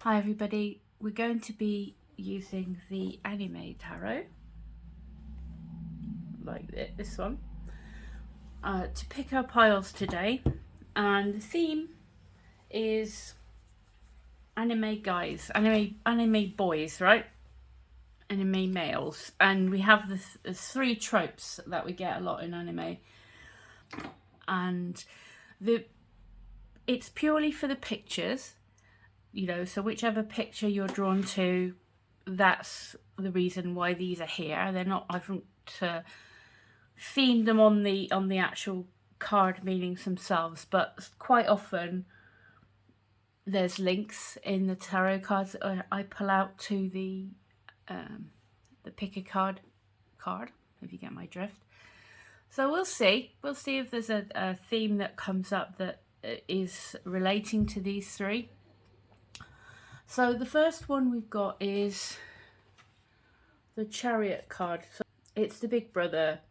Hi everybody, we're going to be using the anime tarot, like this one, to pick our piles today. And the theme is anime guys, anime boys, right? Anime males. And we have the three tropes that we get a lot in anime. And it's purely for the pictures, so whichever picture you're drawn to, that's the reason why these are here. They're not, I haven't themed them on the actual card meanings themselves, but quite often there's links in the tarot cards that I pull out to the pick a card, if you get my drift. So we'll see if there's a theme that comes up that is relating to these three. So the first one we've got is the Chariot card. So it's the Big Brother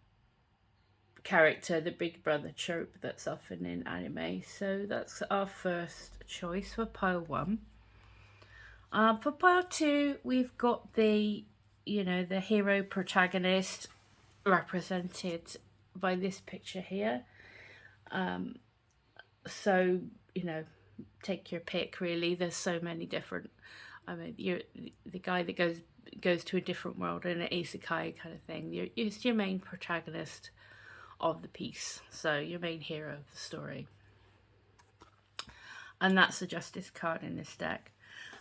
character, the Big Brother trope that's often in anime. So that's our first choice for pile one. For pile two, we've got the hero protagonist represented by this picture here. So take your pick, really. There's so many different. You're the guy that goes to a different world in an isekai kind of thing. It's your main protagonist of the piece, so your main hero of the story. And that's the Justice card in this deck.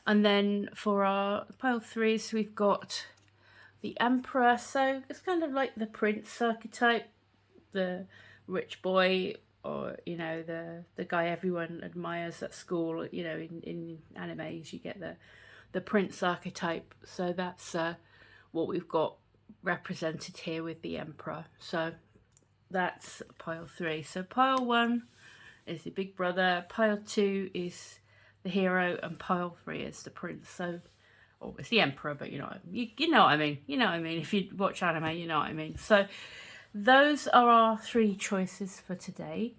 And then for our pile threes, we've got the Emperor. So it's kind of like the Prince archetype, the rich boy, or the guy everyone admires at school. In animes you get the Prince archetype. So that's what we've got represented here with the Emperor. So that's pile three. So pile one is the Big Brother, pile two is the hero, and pile three is the Prince. So, it's the Emperor, but you know what I mean. You know what I mean. If you watch anime, you know what I mean. So those are our three choices for today.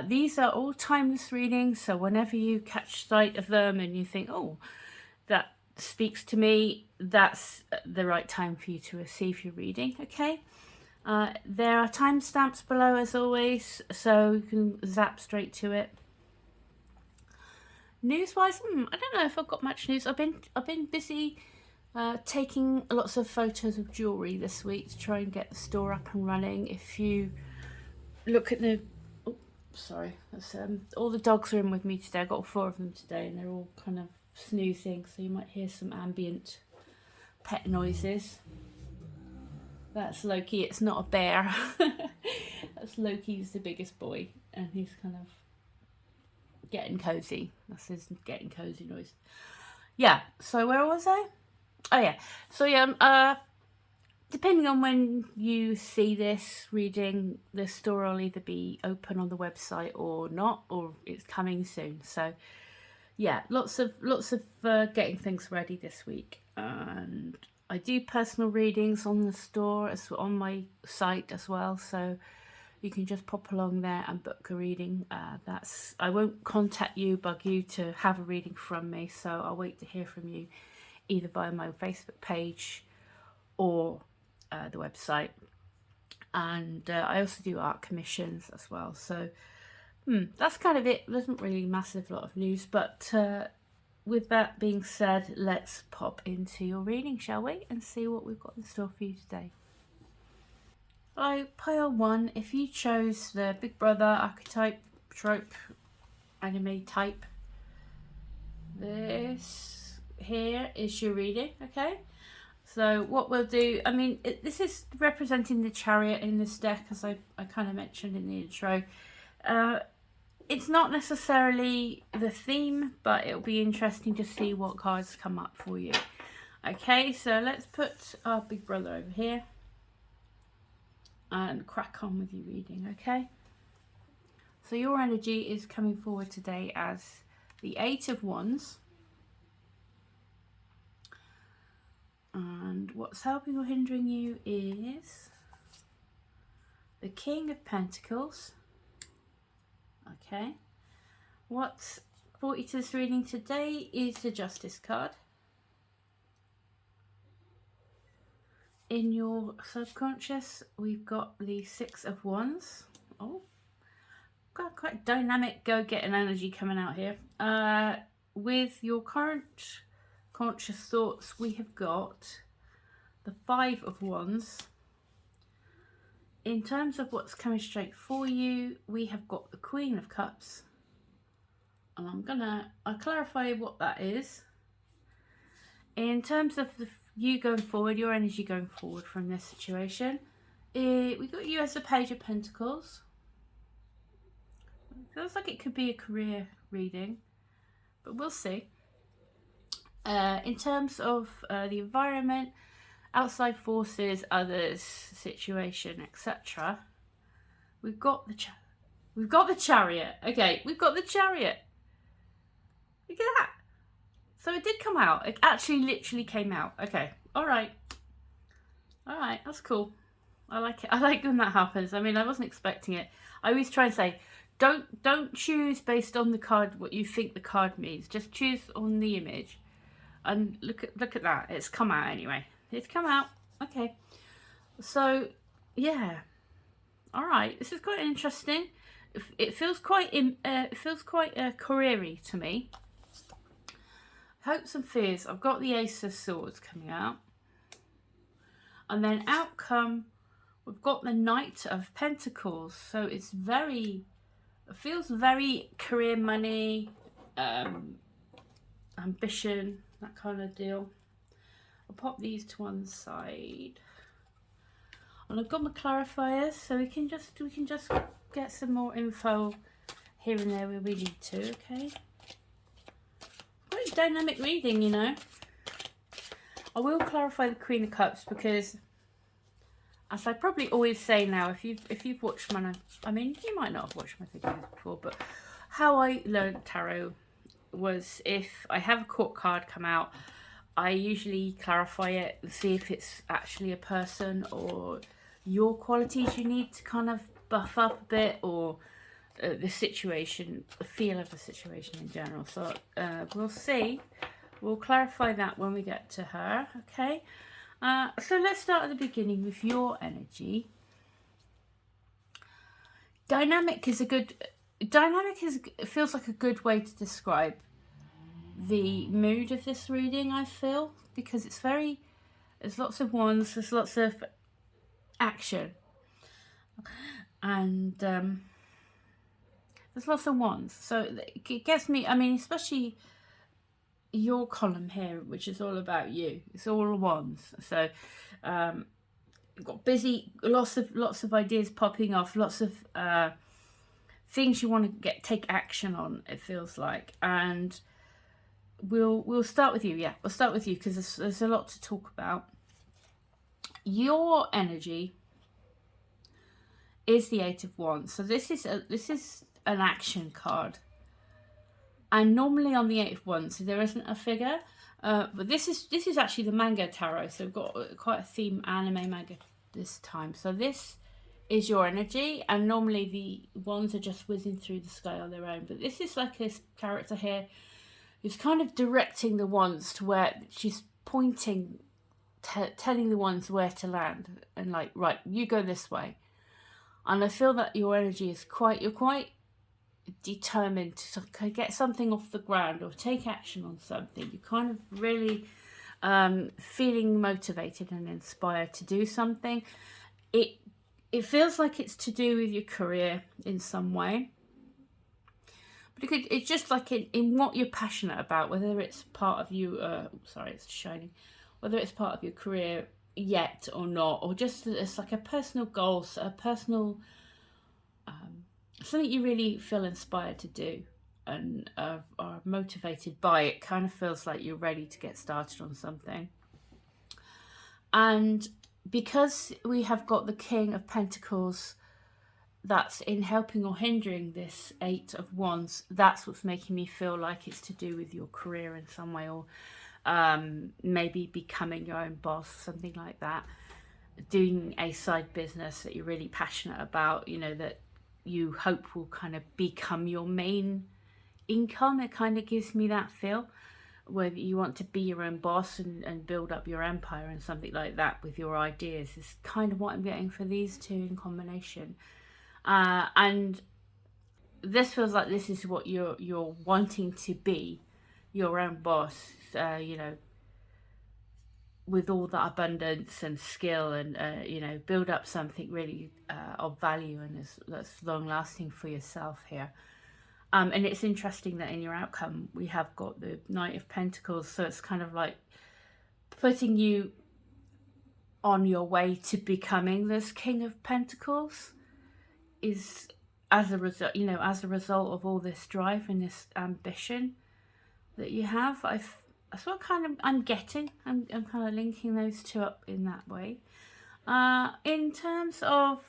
These are all timeless readings, so whenever you catch sight of them and you think, oh, that speaks to me, that's the right time for you to receive your reading, okay? There are timestamps below as always, so you can zap straight to it. News-wise, I don't know if I've got much news. I've been busy taking lots of photos of jewellery this week to try and get the store up and running. If you look at the... Oh, sorry. That's, all the dogs are in with me today. I've got 4 of them today and they're all kind of snoozing, so you might hear some ambient pet noises. That's Loki. It's not a bear. That's Loki. He's the biggest boy and he's kind of getting cozy. That's his getting cozy noise. Yeah, so where was I? Oh yeah, so yeah, depending on when you see this reading, the store will either be open on the website or not, or it's coming soon. So yeah, lots of getting things ready this week. And I do personal readings on the store, as on my site as well, so you can just pop along there and book a reading. I won't contact you, bug you to have a reading from me, so I'll wait to hear from you either via my Facebook page or the website. And I also do art commissions as well. So that's kind of it. There's not really a massive lot of news, but with that being said, let's pop into your reading, shall we? And see what we've got in store for you today. So, pile one, if you chose the Big Brother archetype, trope, anime type, this here is your reading, okay? So what we'll do, this is representing the Chariot in this deck, as I kind of mentioned in the intro. It's not necessarily the theme, but it'll be interesting to see what cards come up for you. Okay, so let's put our Big Brother over here and crack on with your reading, okay? So your energy is coming forward today as the 8 of Wands. And what's helping or hindering you is the King of Pentacles. Okay. What's brought you to this reading today is the Justice card. In your subconscious, we've got the Six of Wands. Oh, got quite dynamic go-getting energy coming out here. With your current conscious thoughts, we have got the Five of Wands. In terms of what's coming straight for you, we have got the Queen of Cups. And I'll clarify what that is. In terms of you going forward, your energy going forward from this situation, we've got you as the Page of Pentacles. It feels like it could be a career reading, but we'll see. In terms of the environment, outside forces, others, situation, etc., we've got the Chariot. Okay, we've got the Chariot. Look at that. So it did come out. It actually literally came out. Okay. All right. That's cool. I like it. I like when that happens. I mean, I wasn't expecting it. I always try and say, don't choose based on the card what you think the card means. Just choose on the image. And look at that. It's come out anyway. It's come out. Okay. So yeah. All right. This is quite interesting. It feels quite careery to me. Hopes and fears. I've got the Ace of Swords coming out. And then outcome, we've got the Knight of Pentacles. So it feels very career, money, ambition, that kind of deal. I'll pop these to one side. And I've got my clarifiers, so we can just get some more info here and there where we need to, okay? Quite dynamic reading, you know. I will clarify the Queen of Cups because, as I probably always say now, if you've watched my, I mean, you might not have watched my videos before, but how I learned tarot was if I have a court card come out, I usually clarify it and see if it's actually a person or your qualities you need to kind of buff up a bit, or the situation, the feel of the situation in general. So we'll see. We'll clarify that when we get to her, okay? So let's start at the beginning with your energy. Dynamic feels like a good way to describe the mood of this reading, I feel, because there's lots of wands, there's lots of action, and there's lots of wands. So it gets me, I mean, especially your column here, which is all about you. It's all wands. So you've got busy, lots of ideas popping off, lots of things you want to take action on, it feels like. And we'll start with you. Yeah, we'll start with you because there's a lot to talk about. Your energy is the Eight of Wands. So this is an action card. And normally on the Eight of Wands, so there isn't a figure, but this is actually the manga tarot. So we've got quite a theme anime manga this time. So this is your energy, and normally the wands are just whizzing through the sky on their own. But this is like a character here who's kind of directing the wands to where she's pointing, telling the wands where to land, and like, right, you go this way. And I feel that your energy is you're quite determined to get something off the ground or take action on something. You're kind of really feeling motivated and inspired to do something. It feels like it's to do with your career in some way. But it's just like in what you're passionate about, whether it's part of you, sorry, it's shining, whether it's part of your career yet or not, or just it's like a personal goal, a personal, something you really feel inspired to do and are motivated by. It kind of feels like you're ready to get started on something. And because we have got the King of Pentacles that's in helping or hindering this Eight of Wands, that's what's making me feel like it's to do with your career in some way, or maybe becoming your own boss, something like that, doing a side business that you're really passionate about, you know, that you hope will kind of become your main income. It kind of gives me that feel, whether you want to be your own boss and build up your empire and something like that with your ideas, is kind of what I'm getting for these two in combination. And this feels like this is what you're wanting to be, your own boss, you know, with all that abundance and skill, and you know, build up something really of value and that's long lasting for yourself here. And it's interesting that in your outcome we have got the Knight of Pentacles, so it's kind of like putting you on your way to becoming this King of Pentacles, is as a result, you know, as a result of all this drive and this ambition that you have. That's what kind of I'm getting. I'm kind of linking those two up in that way. In terms of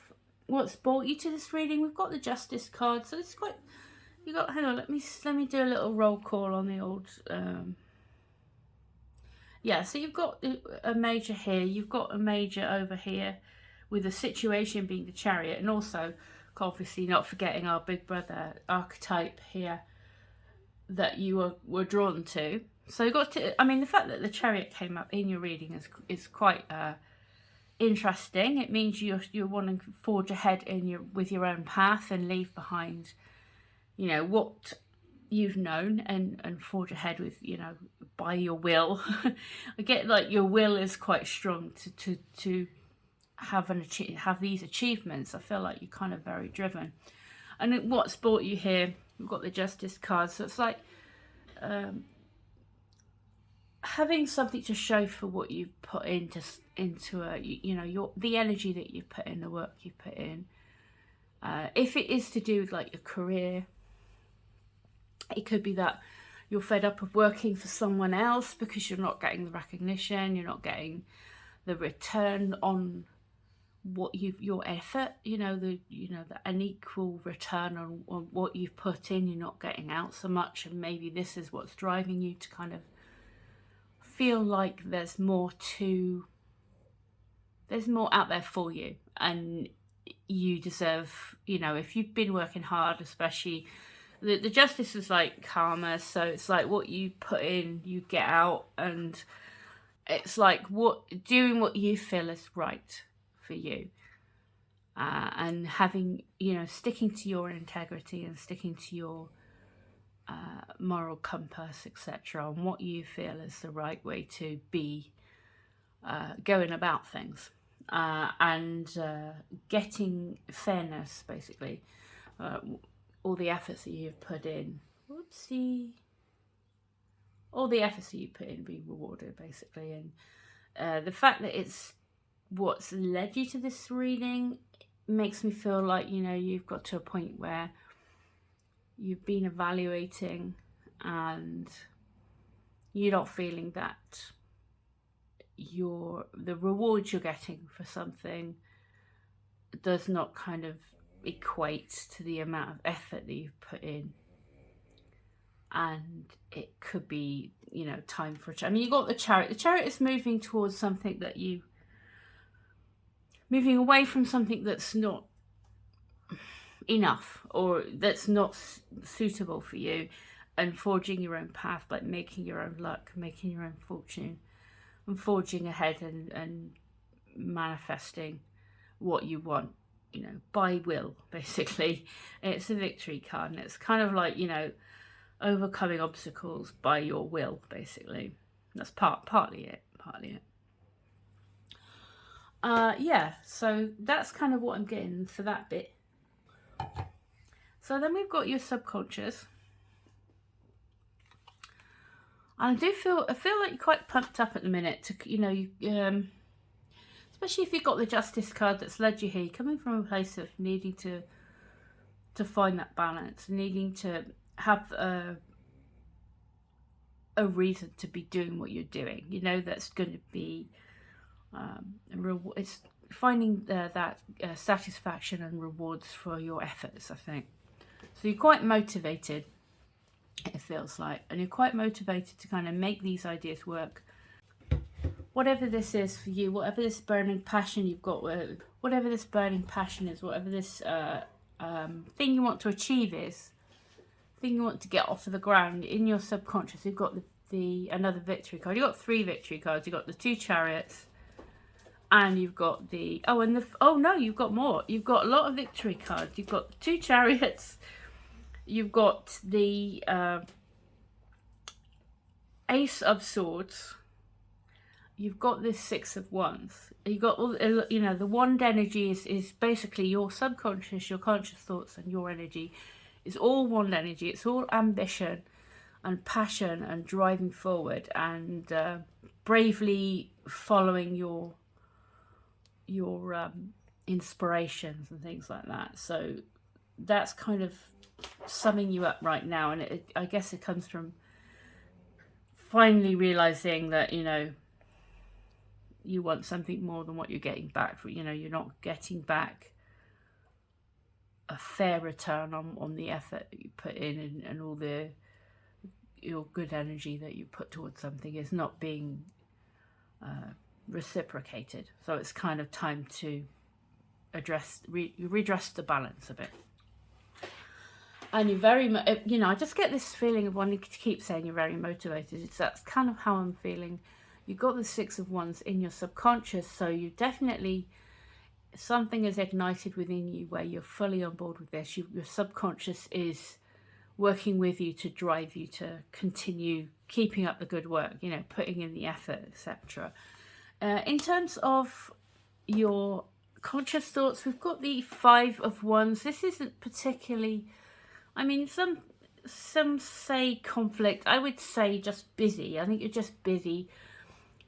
what's brought you to this reading, we've got the Justice card, so it's quite. You got. Hang on, let me do a little roll call on the old. Yeah, so you've got a major here. You've got a major over here, with the situation being the Chariot, and also obviously not forgetting our Big Brother archetype here that you were drawn to. So you got to. I mean, the fact that the Chariot came up in your reading is quite interesting. It means you're wanting to forge ahead with your own path and leave behind, you know, what you've known, and forge ahead with, you know, by your will. I get like your will is quite strong to have these achievements. I feel like you're kind of very driven. And what's brought you here, we've got the Justice card, so it's like having something to show for what you've put into you know, the energy that you've put in, the work you've put in. If it is to do with like your career, it could be that you're fed up of working for someone else because you're not getting the recognition, you're not getting the return on what your effort, you know, the an equal return on what you've put in. You're not getting out so much, and maybe this is what's driving you to kind of feel like there's more out there for you, and you deserve, you know, if you've been working hard, especially the Justice is like karma, so it's like what you put in you get out, and it's like doing what you feel is right for you, and having, you know, sticking to your integrity and sticking to your moral compass, etc., and what you feel is the right way to be going about things, and getting fairness, basically. All the efforts that you've put in, all the efforts that you put in being rewarded, basically. And the fact that it's what's led you to this reading makes me feel like, you know, you've got to a point where you've been evaluating and you're not feeling that the rewards you're getting for something does not kind of equate to the amount of effort that you've put in. And it could be, you know, time for I mean, you got the Chariot. The Chariot is moving towards something that moving away from something that's not enough, or that's not suitable for you, and forging your own path, like making your own luck, making your own fortune, and forging ahead and manifesting what you want, you know, by will, basically. And it's a victory card, and it's kind of like, you know, overcoming obstacles by your will, basically. That's partly it. Yeah, so that's kind of what I'm getting for that bit. So then we've got your subconscious. And I feel like you're quite pumped up at the minute to, you know, especially if you've got the Justice card that's led you here, coming from a place of needing to find that balance, needing to have a reason to be doing what you're doing, you know, that's going to be it's finding that satisfaction and rewards for your efforts, I think. So you're quite motivated, it feels like, and you're quite motivated to kind of make these ideas work. Whatever this is for you, whatever this burning passion you've got, whatever this burning passion is, whatever this thing you want to achieve is thing you want to get off of the ground in your subconscious. You've got the another victory card. You've got 3 victory cards. You've got the 2 chariots, and you've got the you've got more. You've got a lot of victory cards. You've got the 2 chariots. You've got the Ace of Swords. You've got this 6 of Wands. You've got all, the wand energy is basically your subconscious, your conscious thoughts, and your energy is all wand energy. It's all ambition and passion and driving forward and bravely following your inspirations and things like that. So that's kind of summing you up right now, and I guess it comes from finally realizing that you want something more than what you're getting back. You're not getting back a fair return on the effort that you put in, and all your good energy that you put towards something is not being reciprocated. So it's kind of time to redress the balance a bit. And you're very, I just get this feeling of wanting to keep saying you're very motivated. That's kind of how I'm feeling. You've got the 6 of Wands in your subconscious, so you definitely, something is ignited within you where you're fully on board with this. Your subconscious is working with you to drive you to continue keeping up the good work, putting in the effort, etc. In terms of your conscious thoughts, we've got the 5 of Wands. This isn't particularly, some say conflict. I would say just busy. I think you're just busy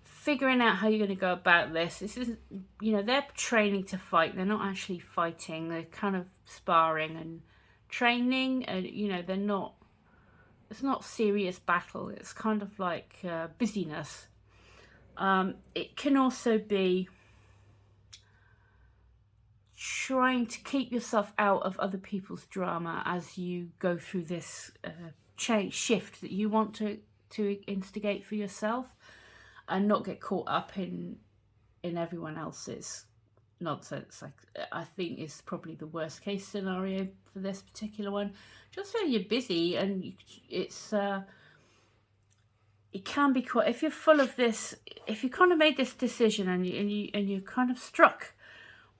figuring out how you're going to go about this. This isn't, they're training to fight. They're not actually fighting. They're kind of sparring and training, and they're not. It's not serious battle. It's kind of like busyness. It can also be trying to keep yourself out of other people's drama as you go through this shift that you want to instigate for yourself, and not get caught up in everyone else's nonsense. I think is probably the worst case scenario for this particular one. Just feel you're busy, and it can be quite, if you're full of this, if you kind of made this decision and you're kind of struck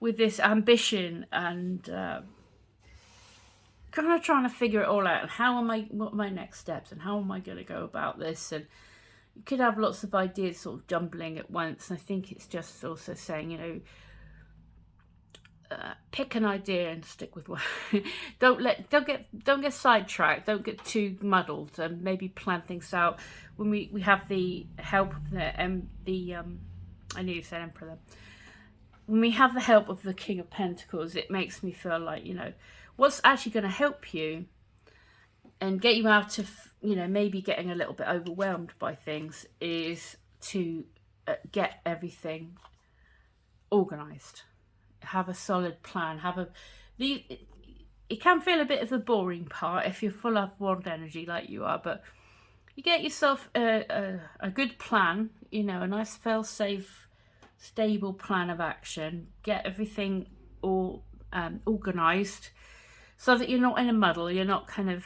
with this ambition and kind of trying to figure it all out, and what are my next steps, and how am I going to go about this, and you could have lots of ideas sort of jumbling at once. I think it's just also saying, pick an idea and stick with one. don't get sidetracked. Don't get too muddled, and maybe plan things out. When we have the help of the I knew you said Emperor then. When we have the help of the King of Pentacles, it makes me feel like, what's actually going to help you and get you out of, maybe getting a little bit overwhelmed by things, is to get everything organised. Have a solid plan. It can feel a bit of the boring part if you're full of wand energy like you are, but you get yourself a good plan, a nice fail-safe, stable plan of action. Get everything all organised so that you're not in a muddle. You're not kind of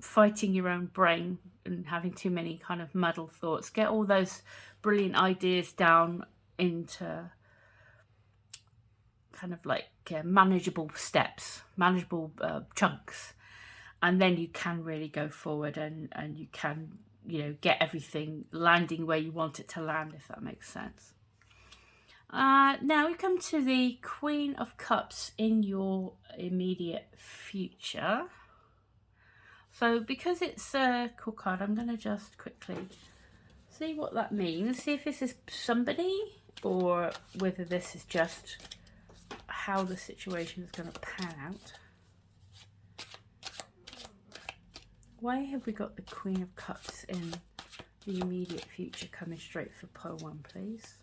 fighting your own brain and having too many kind of muddled thoughts. Get all those brilliant ideas down into kind of like manageable steps, manageable chunks, and then you can really go forward and you can get everything landing where you want it to land, if that makes sense. Now we come to the Queen of Cups in your immediate future. So because it's a cool card, I'm going to just quickly see what that means. See if this is somebody or whether this is just how the situation is going to pan out. Why have we got the Queen of Cups in the immediate future? Coming straight for pole 1, please.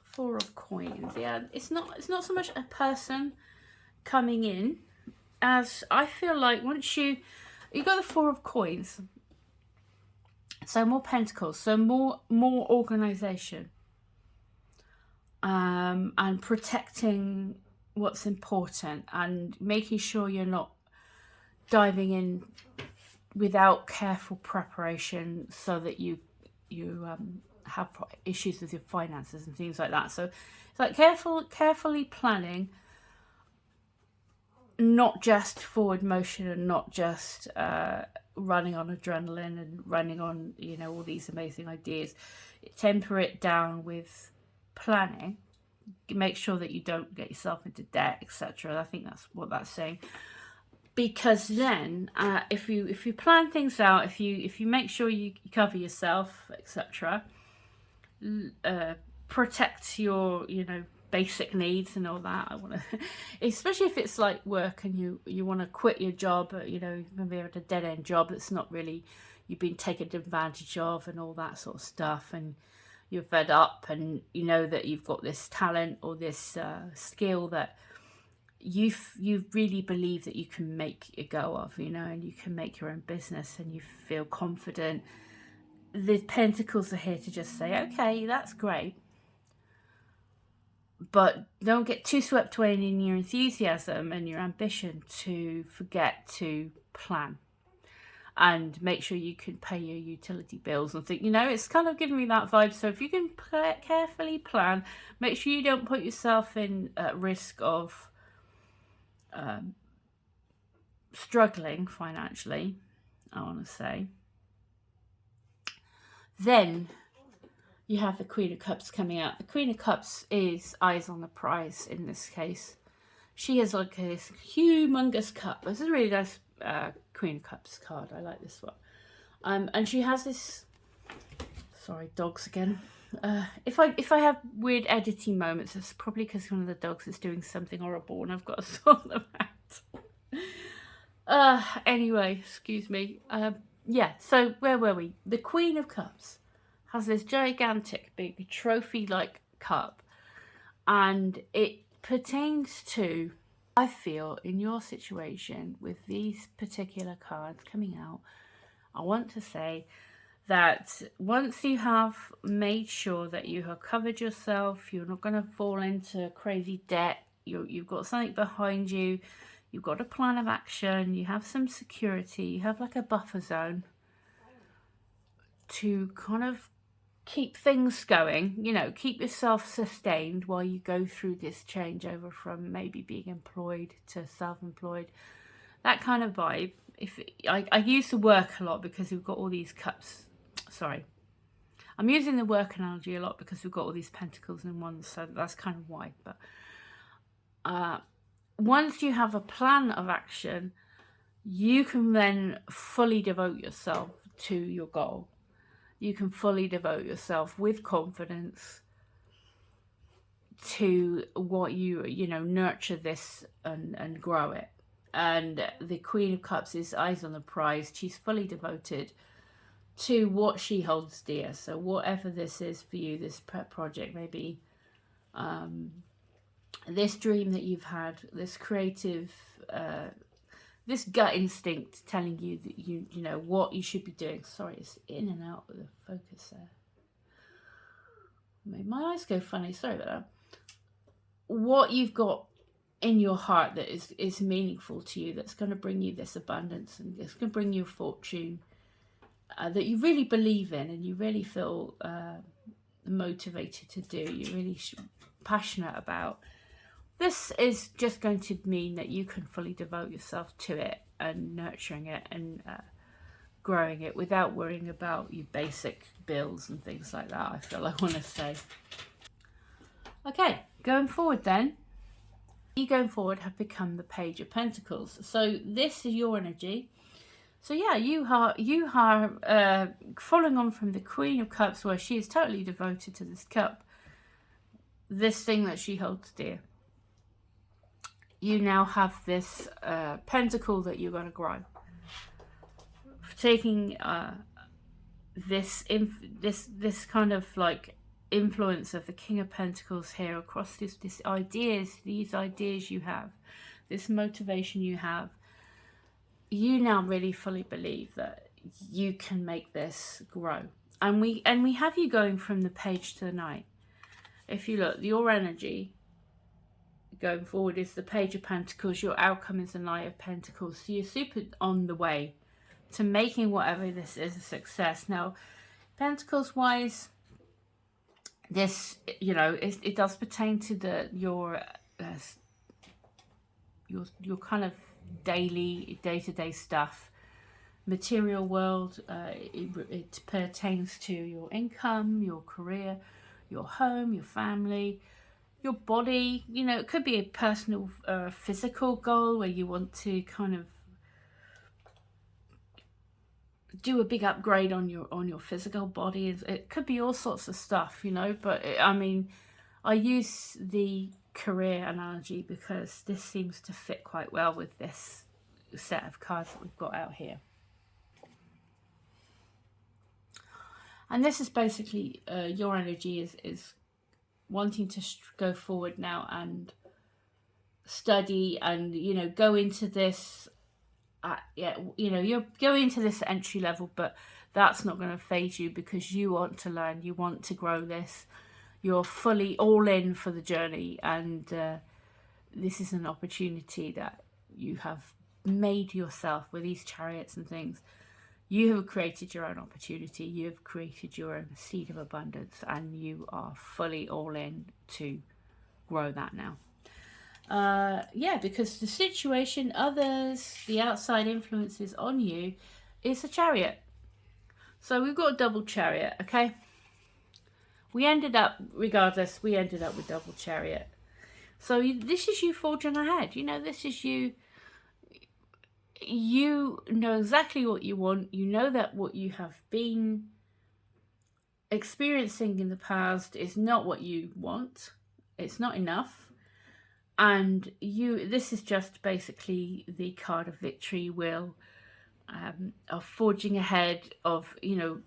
Four of Coins. Yeah, it's not so much a person coming in, as I feel like once you got the Four of Coins, so more Pentacles, so more organisation. and protecting what's important and making sure you're not diving in without careful preparation, so that you have issues with your finances and things like that. So it's like carefully planning, not just forward motion and not just running on adrenaline and running on, all these amazing ideas. Temper it down with planning. Make sure that you don't get yourself into debt, etc. I think that's what that's saying. Because then, if you plan things out, if you make sure you cover yourself, etc., protect your basic needs and all that. I want to, especially if it's like work and you want to quit your job, maybe at a dead end job that's not really, you've been taken advantage of and all that sort of stuff, and you're fed up, and you know that you've got this talent or this skill that you really believe that you can make a go of, and you can make your own business, and you feel confident. The pentacles are here to just say, okay, that's great, but don't get too swept away in your enthusiasm and your ambition to forget to plan and make sure you can pay your utility bills and think, it's kind of giving me that vibe. So if you can carefully plan, make sure you don't put yourself in risk of struggling financially, I want to say. Then you have the Queen of Cups coming out. The Queen of Cups is eyes on the prize in this case. She has like this humongous cup. This is a really nice Queen of Cups card. I like this one. And she has this... Sorry, dogs again. If I have weird editing moments, it's probably because one of the dogs is doing something horrible and I've got to sort them out. Anyway, excuse me. Yeah, so where were we? The Queen of Cups has this gigantic big trophy-like cup, and it pertains to, I feel, in your situation with these particular cards coming out, I want to say that once you have made sure that you have covered yourself, you're not going to fall into crazy debt, you've got something behind you, you've got a plan of action, you have some security, you have like a buffer zone to kind of keep things going, keep yourself sustained while you go through this changeover from maybe being employed to self-employed, that kind of vibe. If I use the work a lot because we've got all these cups. Sorry, I'm using the work analogy a lot because we've got all these pentacles in one, so that's kind of why. But once you have a plan of action, you can then fully devote yourself to your goal. You can fully devote yourself with confidence to what nurture this and grow it. And the Queen of Cups is eyes on the prize. She's fully devoted to what she holds dear. So whatever this is for you, this project, maybe this dream that you've had, this creative, this gut instinct telling you that you know what you should be doing. Sorry, it's in and out of the focus there. Made my eyes go funny. Sorry about that. What you've got in your heart that is meaningful to you, that's going to bring you this abundance and it's going to bring you a fortune that you really believe in and you really feel motivated to do, you're really passionate about. This is just going to mean that you can fully devote yourself to it and nurturing it and growing it without worrying about your basic bills and things like that, I feel I want to say. Okay, going forward then. You going forward have become the Page of Pentacles. So this is your energy. So yeah, you are following on from the Queen of Cups, where she is totally devoted to this cup, this thing that she holds dear. You now have this pentacle that you're going to grow. Taking this kind of like influence of the King of Pentacles here across these ideas you have, this motivation you have, you now really fully believe that you can make this grow. And we have you going from the Page to the Knight. if you look, your energy going forward is the Page of Pentacles. Your outcome is the Knight of Pentacles. So you're super on the way to making whatever this is a success. Now, Pentacles wise, this, you know, it does pertain to your kind of daily, day-to-day stuff. Material world, it pertains to your income, your career, your home, your family, your body. You know, it could be a personal physical goal where you want to kind of do a big upgrade on your physical body. It could be all sorts of stuff, you know, but I mean, I use the career analogy because this seems to fit quite well with this set of cards that we've got out here. And this is basically your energy is wanting to go forward now and study and, you know, go into this. You know, you're going into this entry level, but that's not going to phase you because you want to learn, you want to grow this. You're fully all in for the journey, and this is an opportunity that you have made yourself with these chariots and things. You have created your own opportunity. You have created your own seed of abundance, and you are fully all in to grow that now. Yeah, because the situation, others, the outside influences on you is a chariot. So we've got a double chariot, okay? We ended up with double chariot. So this is you forging ahead. You know, this is you. You know exactly what you want. You know that what you have been experiencing in the past is not what you want. It's not enough. And this is just basically the card of victory, will, of forging ahead, of, you know,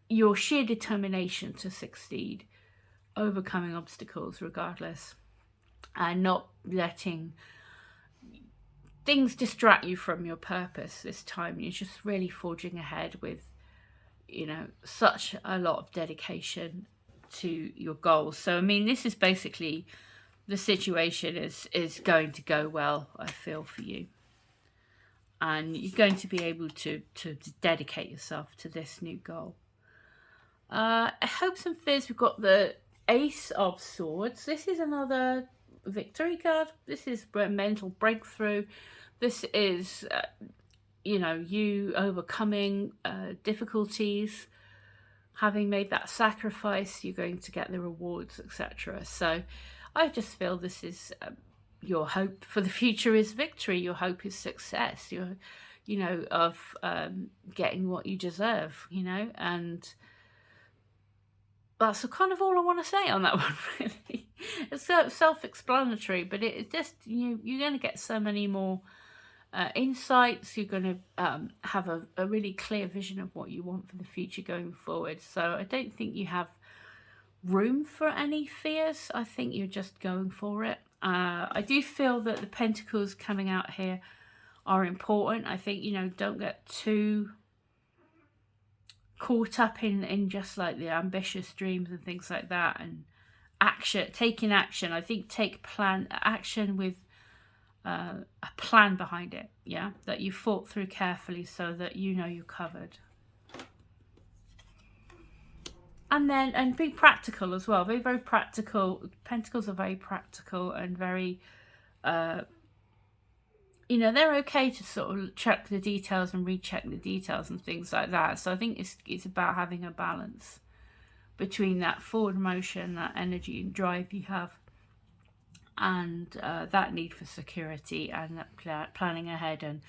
your sheer determination to succeed, overcoming obstacles regardless, and not letting things distract you from your purpose this time. You're just really forging ahead with, you know, such a lot of dedication to your goals. So, I mean, this is basically, the situation is going to go well, I feel, for you. And you're going to be able to dedicate yourself to this new goal. Hopes and fears, we've got the Ace of Swords. This is another victory card. This is mental breakthrough. This is, you know, you overcoming difficulties. Having made that sacrifice, you're going to get the rewards, etc. So I just feel this is your hope for the future is victory. Your hope is success. Your, you know, of getting what you deserve, you know, and that's kind of all I want to say on that one, really. It's self-explanatory, but it's just, you're going to get so many more insights. You're going to have a really clear vision of what you want for the future going forward. So I don't think you have room for any fears. I think you're just going for it. I do feel that the Pentacles coming out here are important. I think, you know, don't get too caught up in just like the ambitious dreams and things like that, and taking action. I think take action with a plan behind it, yeah, that you thought through carefully so that you know you're covered. And be practical as well. Very, very practical. Pentacles are very practical and very, you know, they're okay to sort of check the details and recheck the details and things like that. So I think it's about having a balance between that forward motion, that energy and drive you have, and that need for security and that planning ahead, and,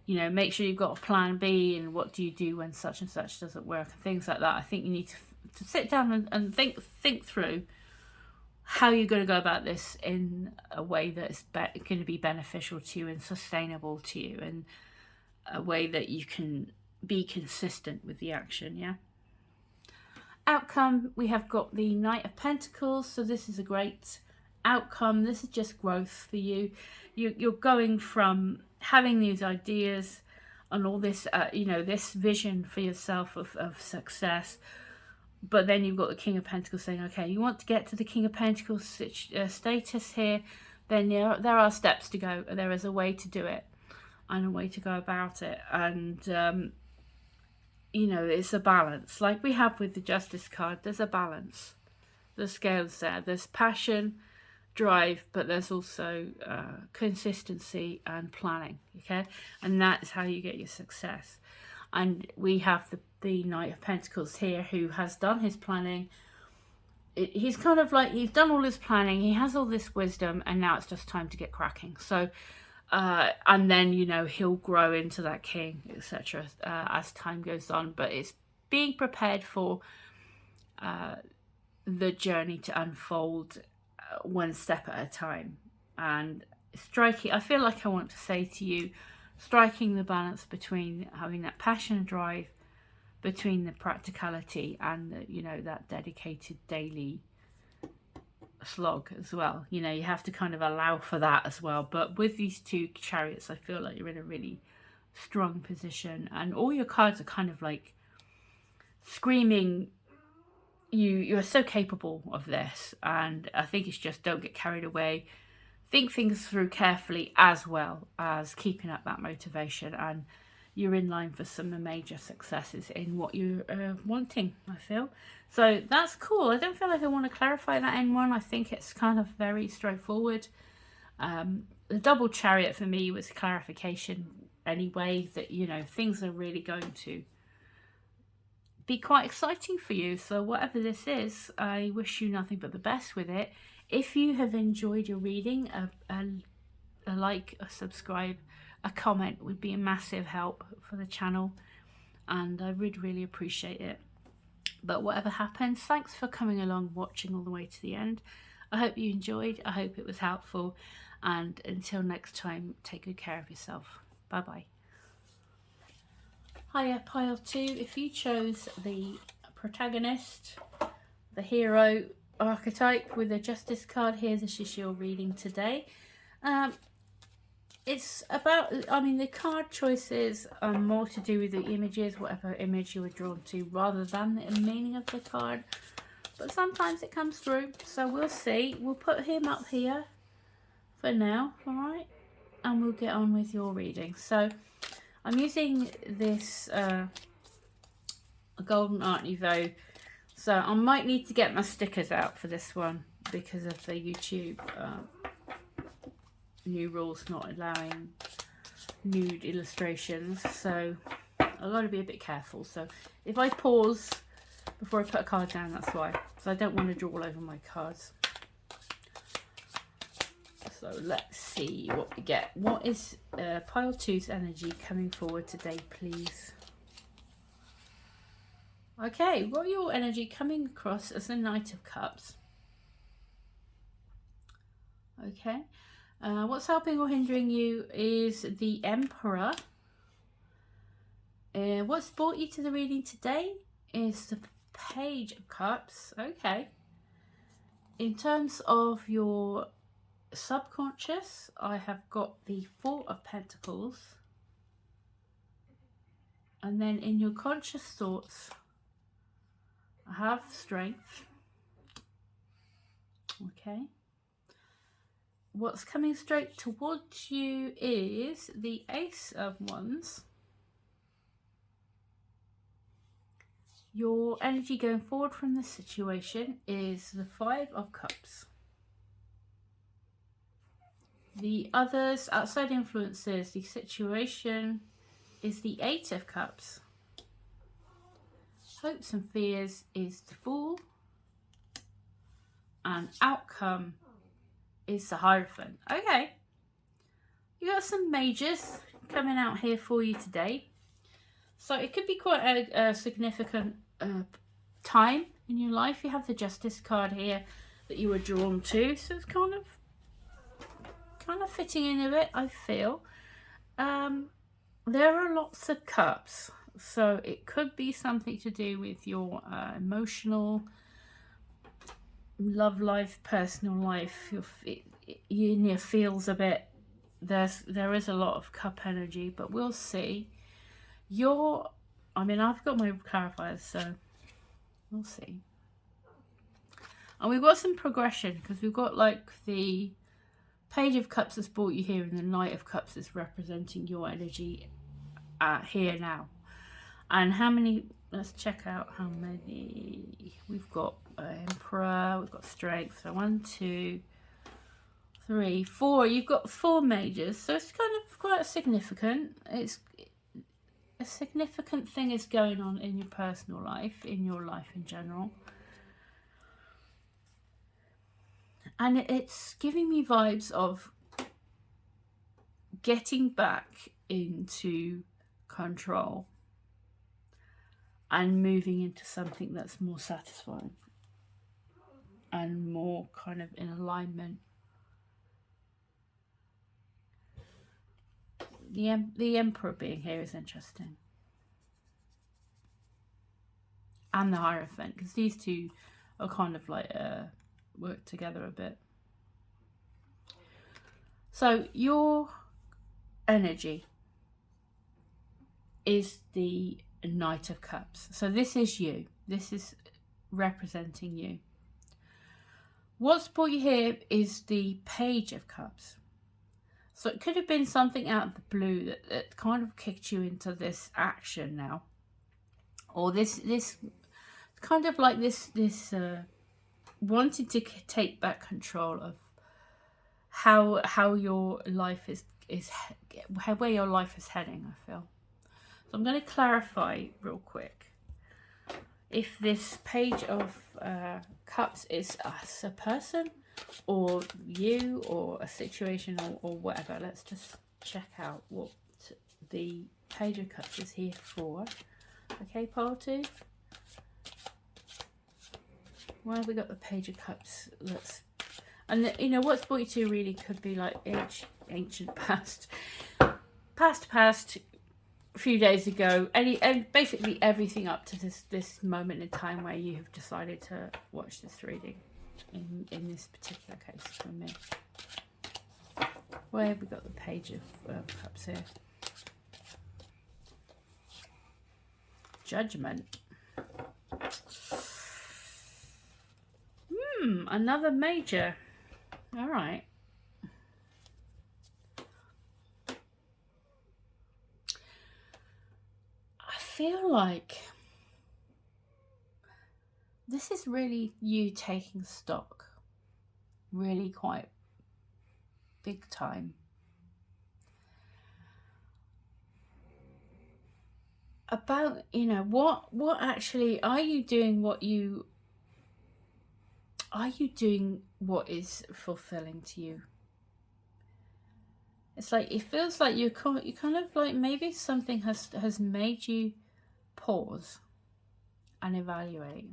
you know, make sure you've got a plan B, and what do you do when such and such doesn't work, and things like that. I think you need to sit down and think through how you're going to go about this in a way that is going to be beneficial to you and sustainable to you, and a way that you can be consistent with the action, yeah? Outcome, we have got the Knight of Pentacles. So this is a great outcome. This is just growth for you. You're going from having these ideas and all this, you know, this vision for yourself of success, But then you've got the King of Pentacles saying, okay, you want to get to the King of Pentacles status here, then there are steps to go. There is a way to do it and a way to go about it. And, you know, it's a balance. Like we have with the Justice card, there's a balance. The scales there. There's passion, drive, but there's also consistency and planning, okay? And that's how you get your success. And we have the Knight of Pentacles here, who has done his planning. He's kind of like, he's done all his planning, he has all this wisdom, and now it's just time to get cracking. So, and then, you know, he'll grow into that king, etc. As time goes on. But it's being prepared for the journey to unfold one step at a time. And striking, I feel like I want to say to you, striking the balance between having that passion and drive, between the practicality and the, you know, that dedicated daily slog as well. You know, you have to kind of allow for that as well. But with these two chariots, I feel like you're in a really strong position, and all your cards are kind of like screaming, you're so capable of this. And I think it's just, don't get carried away. Think things through carefully, as well as keeping up that motivation, and you're in line for some major successes in what you're wanting, I feel. So that's cool. I don't feel like I want to clarify that in one. I think it's kind of very straightforward. The double chariot for me was clarification anyway, that, you know, things are really going to be quite exciting for you. So whatever this is, I wish you nothing but the best with it. If you have enjoyed your reading, a like, a subscribe, a comment would be a massive help for the channel, and I would really appreciate it. But whatever happens, thanks for coming along, watching all the way to the end. I hope you enjoyed. I hope it was helpful. And until next time, take good care of yourself. Bye bye. Hiya, pile 2. If you chose the protagonist, the hero archetype with a Justice card here, this is your reading today. It's about, I mean, the card choices are more to do with the images, whatever image you were drawn to, rather than the meaning of the card. But sometimes it comes through, so we'll see. We'll put him up here for now, alright? And we'll get on with your reading. So I'm using this Golden Art Nouveau. So I might need to get my stickers out for this one because of the YouTube new rules not allowing nude illustrations. So I've got to be a bit careful. So if I pause before I put a card down, that's why. So I don't want to draw all over my cards. So let's see what we get. What is pile 2's energy coming forward today, please? Okay, what are your energy coming across as the Knight of Cups? Okay, what's helping or hindering you is the Emperor. What's brought you to the reading today is the Page of Cups. Okay, in terms of your subconscious, I have got the Four of Pentacles, and then in your conscious thoughts I have Strength. Okay, what's coming straight towards you is the Ace of Wands. Your energy going forward from this situation is the Five of Cups. The others, outside influences, the situation is the Eight of Cups. Hopes and fears is the Fool. And outcome is the Hierophant. Okay. You got some majors coming out here for you today. So it could be quite a significant time in your life. You have the Justice card here that you were drawn to. So it's kind of fitting in a bit, I feel. There are lots of cups, so it could be something to do with your emotional love life, personal life. Your feels a bit. There is a lot of cup energy, but we'll see. I mean, I've got my clarifiers, so We'll see. And we've got some progression, because we've got like the Page of Cups has brought you here, and the Knight of Cups is representing your energy here now. And how many, let's check out how many we've got. Emperor, we've got Strength. So 1, 2, 3, 4. You've got 4 majors, so it's kind of quite significant. It's a significant thing is going on in your personal life, in your life in general. And it's giving me vibes of getting back into control and moving into something that's more satisfying and more kind of in alignment. The Emperor being here is interesting. And the Hierophant, because these two are kind of like work together a bit. So your energy is the Knight of Cups. So this is you. This is representing you. What's brought you here is the Page of Cups. So it could have been something out of the blue that kind of kicked you into this action now. Or this kind of like this wanting to take back control of how your life is where your life is heading, I feel. So I'm going to clarify real quick if this Page of Cups is us, a person, or you, or a situation, or whatever. Let's just check out what the Page of Cups is here for. Okay, pile 2. Why have we got the Page of Cups? And you know, what's brought you to really could be like ancient past, a few days ago, and basically everything up to this moment in time where you have decided to watch this reading. In this particular case for me, where have we got the Page of Cups here? Judgment. Another major. All right. I feel like this is really you taking stock, really quite big time, about, you know, what actually are you doing, what is fulfilling to you. It's like it feels like you kind of like maybe something has made you pause and evaluate.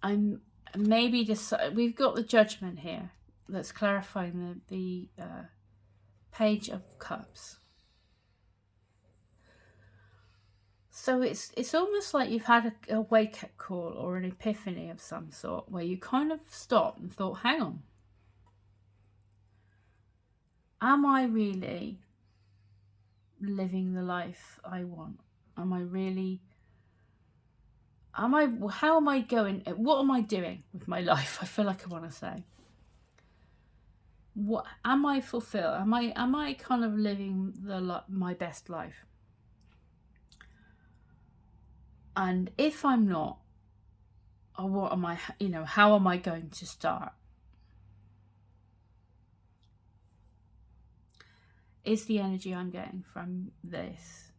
I'm maybe just, we've got the Judgment here that's clarifying the Page of Cups. So it's almost like you've had a wake-up call or an epiphany of some sort, where you kind of stopped and thought, hang on, am I really living the life I want? How am I going? What am I doing with my life? I feel like I want to say, what am I fulfilled? Am I kind of living my best life? And if I'm not, what am I? You know, how am I going to start? Is the energy I'm getting from this?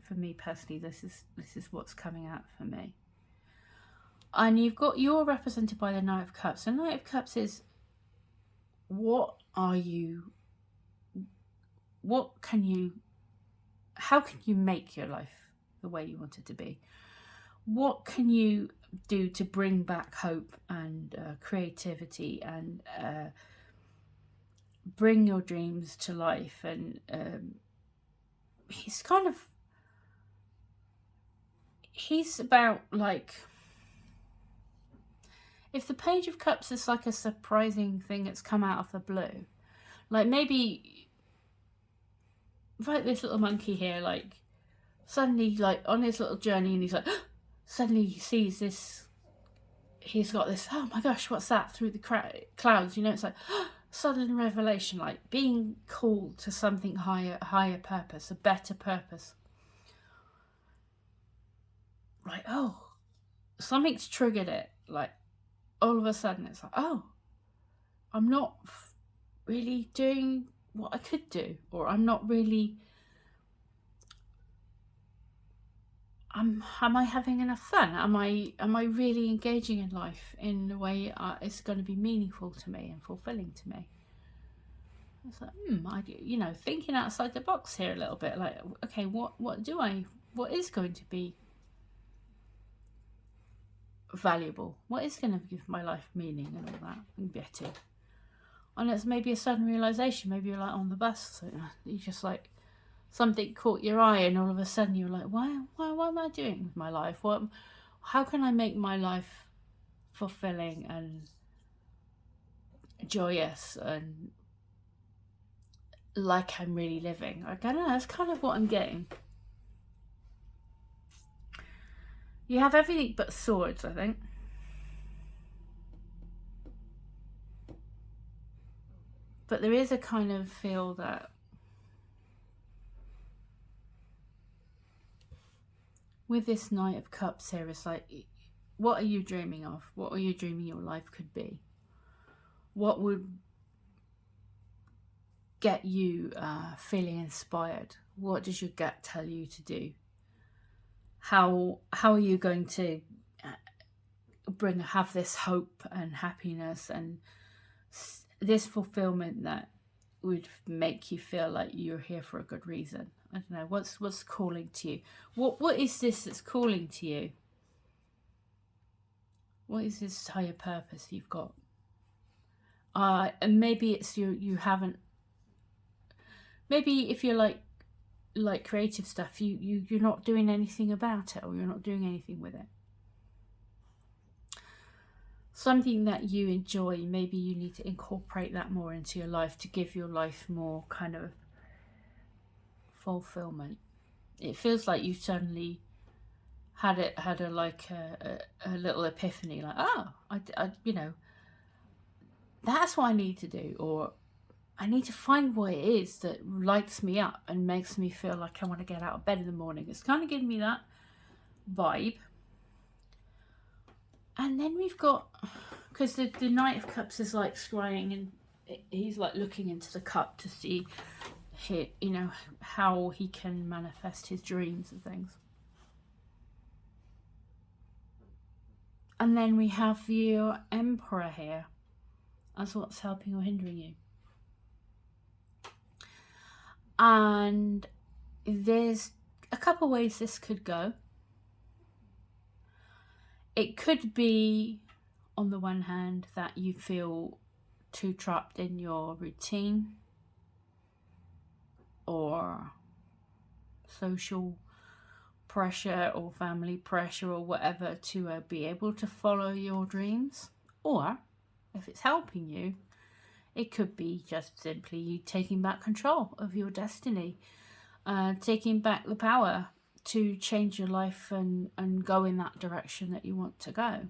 For me personally, this is what's coming out for me. And you're represented by the Knight of Cups. The Knight of Cups is, how can you make your life the way you want it to be? What can you do to bring back hope and creativity and bring your dreams to life? And he's about, like, if the Page of Cups is like a surprising thing that's come out of the blue, like maybe right, this little monkey here, like, suddenly, like, on his little journey, and he's like, suddenly he sees this, he's got this, oh my gosh, what's that, through the clouds, you know, it's like, sudden revelation, like, being called to something higher purpose, a better purpose. Like, oh, something's triggered it, like, all of a sudden, it's like, oh, I'm not really doing what I could do, or I'm not really, am I having enough fun? Am I really engaging in life in a way it's going to be meaningful to me and fulfilling to me? It's like, you know, thinking outside the box here a little bit. Like, okay, what is going to be valuable? What is going to give my life meaning and all that and beauty? And it's maybe a sudden realization. Maybe you're like on the bus, so you just like, something caught your eye, and all of a sudden you're like, why am I doing with my life? How can I make my life fulfilling and joyous and like I'm really living? I don't know, that's kind of what I'm getting. You have everything but swords, I think. But there is a kind of feel that with this Knight of Cups here, it's like, what are you dreaming of? What are you dreaming your life could be? What would get you feeling inspired? What does your gut tell you to do? How are you going to have this hope and happiness and this fulfillment that would make you feel like you're here for a good reason? I don't know, what's calling to you? What is this that's calling to you? What is this higher purpose you've got? And maybe it's you haven't. Maybe if you're like creative stuff, you're not doing anything about it, or you're not doing anything with it. Something that you enjoy, maybe you need to incorporate that more into your life to give your life more kind of fulfillment. It feels like you suddenly had a little epiphany, like, oh, I you know, that's what I need to do, or I need to find what it is that lights me up and makes me feel like I want to get out of bed in the morning. It's kind of giving me that vibe. And then we've got, because the Knight of Cups is like scrying, and he's like looking into the cup to see, you know, how he can manifest his dreams and things. And then we have your Emperor here as what's helping or hindering you. And there's a couple ways this could go. It could be, on the one hand, that you feel too trapped in your routine or social pressure or family pressure or whatever to be able to follow your dreams. Or if it's helping you, it could be just simply you taking back control of your destiny, taking back the power to change your life and go in that direction that you want to go.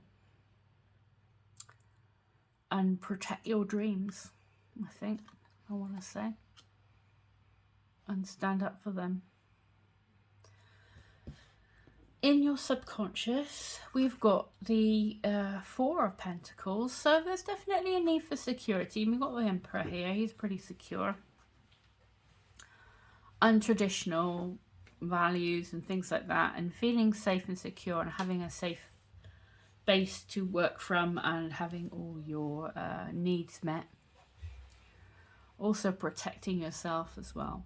And protect your dreams, I think I want to say. And stand up for them. In your subconscious, we've got the Four of Pentacles. So there's definitely a need for security. We've got the Emperor here. He's pretty secure. Untraditional values and things like that. And feeling safe and secure and having a safe base to work from and having all your needs met. Also protecting yourself as well.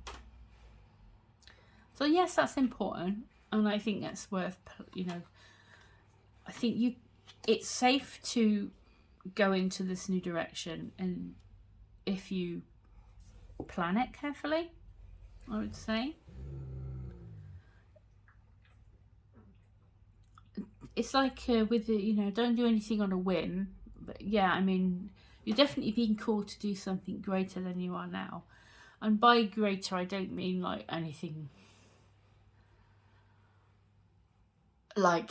So yes, that's important. And I think that's worth, you know, I think it's safe to go into this new direction, and if you plan it carefully, I would say. It's like with the, you know, don't do anything on a whim. But yeah, I mean, you're definitely being called to do something greater than you are now. And by greater, I don't mean like anything like,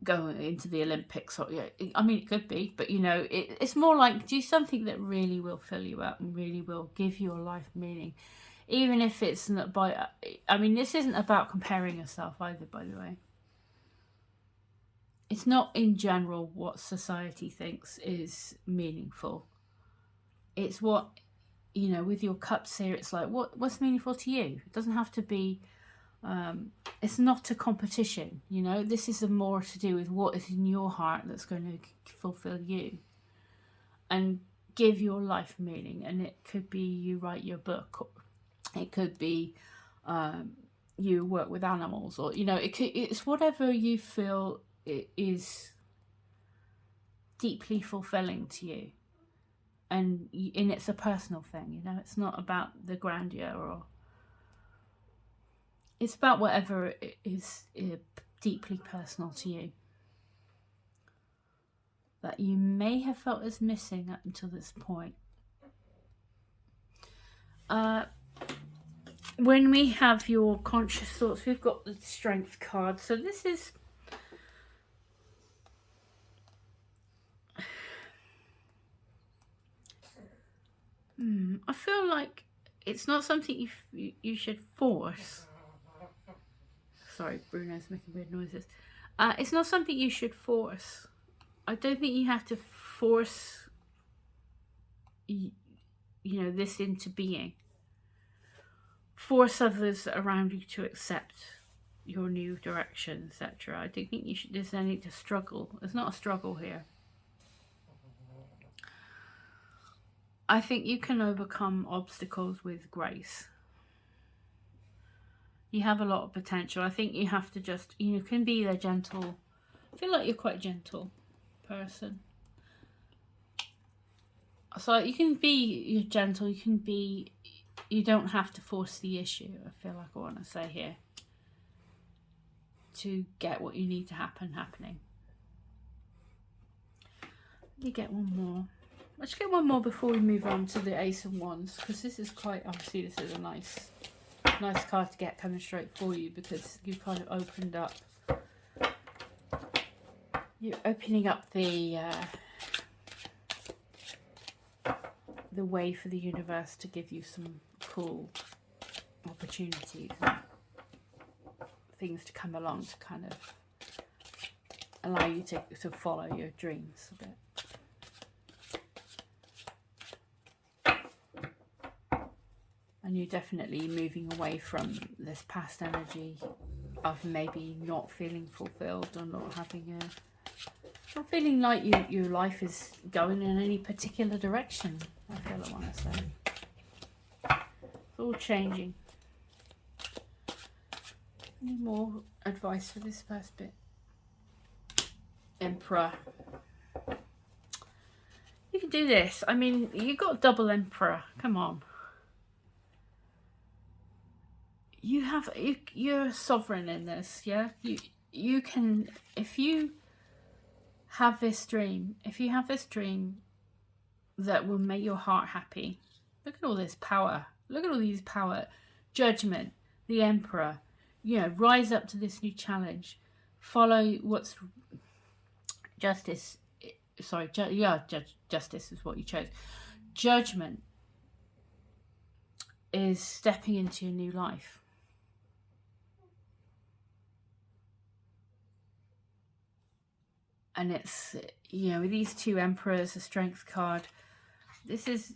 going into the Olympics. Or, I mean, it could be, but, it's more like do something that really will fill you up and really will give your life meaning. Even if it's not this isn't about comparing yourself either, by the way. It's not in general what society thinks is meaningful. It's what, with your cups here, it's like, what's meaningful to you? It doesn't have to be, it's not a competition, This is more to do with what is in your heart that's going to fulfill you and give your life meaning. And it could be you write your book, or it could be you work with animals, or, it's whatever you feel it is deeply fulfilling to you. And it's a personal thing, it's not about the grandeur, or it's about whatever is deeply personal to you that you may have felt as missing up until this point. When we have your conscious thoughts, we've got the Strength card. So this is I feel like it's not something you should force. Sorry, Bruno's making weird noises. It's not something you should force. I don't think you have to force, this into being. Force others around you to accept your new direction, etc. I don't think there's any to struggle. There's not a struggle here. I think you can overcome obstacles with grace. You have a lot of potential. I think you have to just, you can be a gentle, I feel like you're quite a gentle person. So you can be gentle, you don't have to force the issue, I feel like I want to say here, to get what you need to happening. Let me get one more. Let's get one more before we move on to the Ace of Wands, because this is quite, obviously this is a nice card to get coming straight for you, because you kind of opened up, you're opening up the way for the universe to give you some cool opportunities and things to come along to kind of allow you to follow your dreams a bit. And you're definitely moving away from this past energy of maybe not feeling fulfilled, or not feeling like your life is going in any particular direction. I feel I want to say. It's all changing. Any more advice for this first bit? Emperor. You can do this. I mean, you got double Emperor. Come on. You're sovereign in this, yeah? You can, if you have this dream that will make your heart happy. Look at all this power. Look at all these power. Judgment, the Emperor. Rise up to this new challenge. Follow what's justice. Sorry, justice is what you chose. Judgment is stepping into a new life. And it's, with these two Emperors, a Strength card, this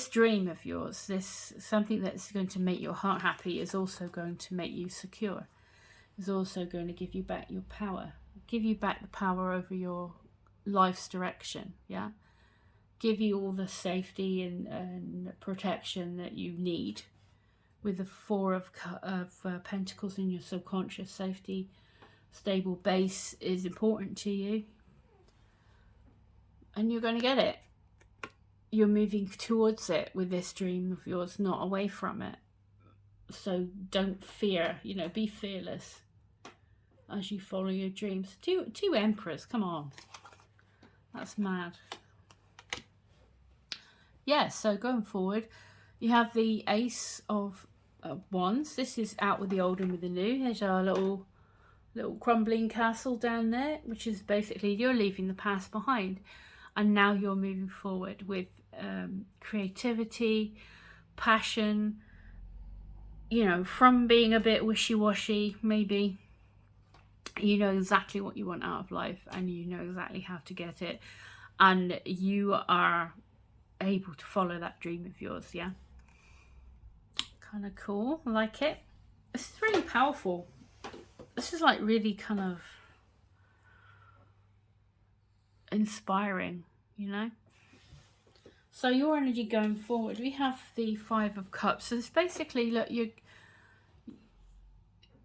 dream of yours, this something that's going to make your heart happy, is also going to make you secure. Is also going to give you back your power. Give you back the power over your life's direction, yeah? Give you all the safety and protection that you need. With the Four of Pentacles in your subconscious, safety, stable base is important to you, and you're going to get it. You're moving towards it with this dream of yours, not away from it. So don't fear, be fearless as you follow your dreams. Two Emperors, come on, that's mad. yeah, so going forward, you have the Ace of Wands. This is out with the old and with the new. There's our little crumbling castle down there, which is basically you're leaving the past behind, and now you're moving forward with creativity, passion. You know, from being a bit wishy-washy, maybe you know exactly what you want out of life, and you know exactly how to get it, and you are able to follow that dream of yours. Yeah, kind of cool. I like it. This is really powerful. This is like really kind of inspiring, you know. So your energy going forward, we have the Five of Cups. So it's basically, look, you're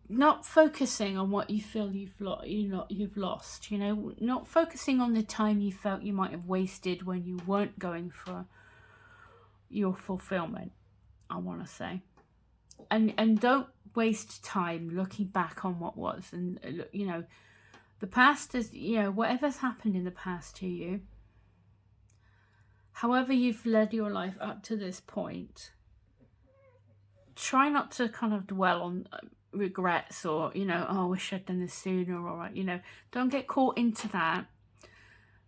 not focusing on what you feel you've lost. You know, not focusing on the time you felt you might have wasted when you weren't going for your fulfillment, I want to say. And don't waste time looking back on what was. And you know, the past is, you know, whatever's happened in the past to you, however you've led your life up to this point, try not to kind of dwell on regrets or, you know, oh, I wish I'd done this sooner, or, you know, don't get caught into that.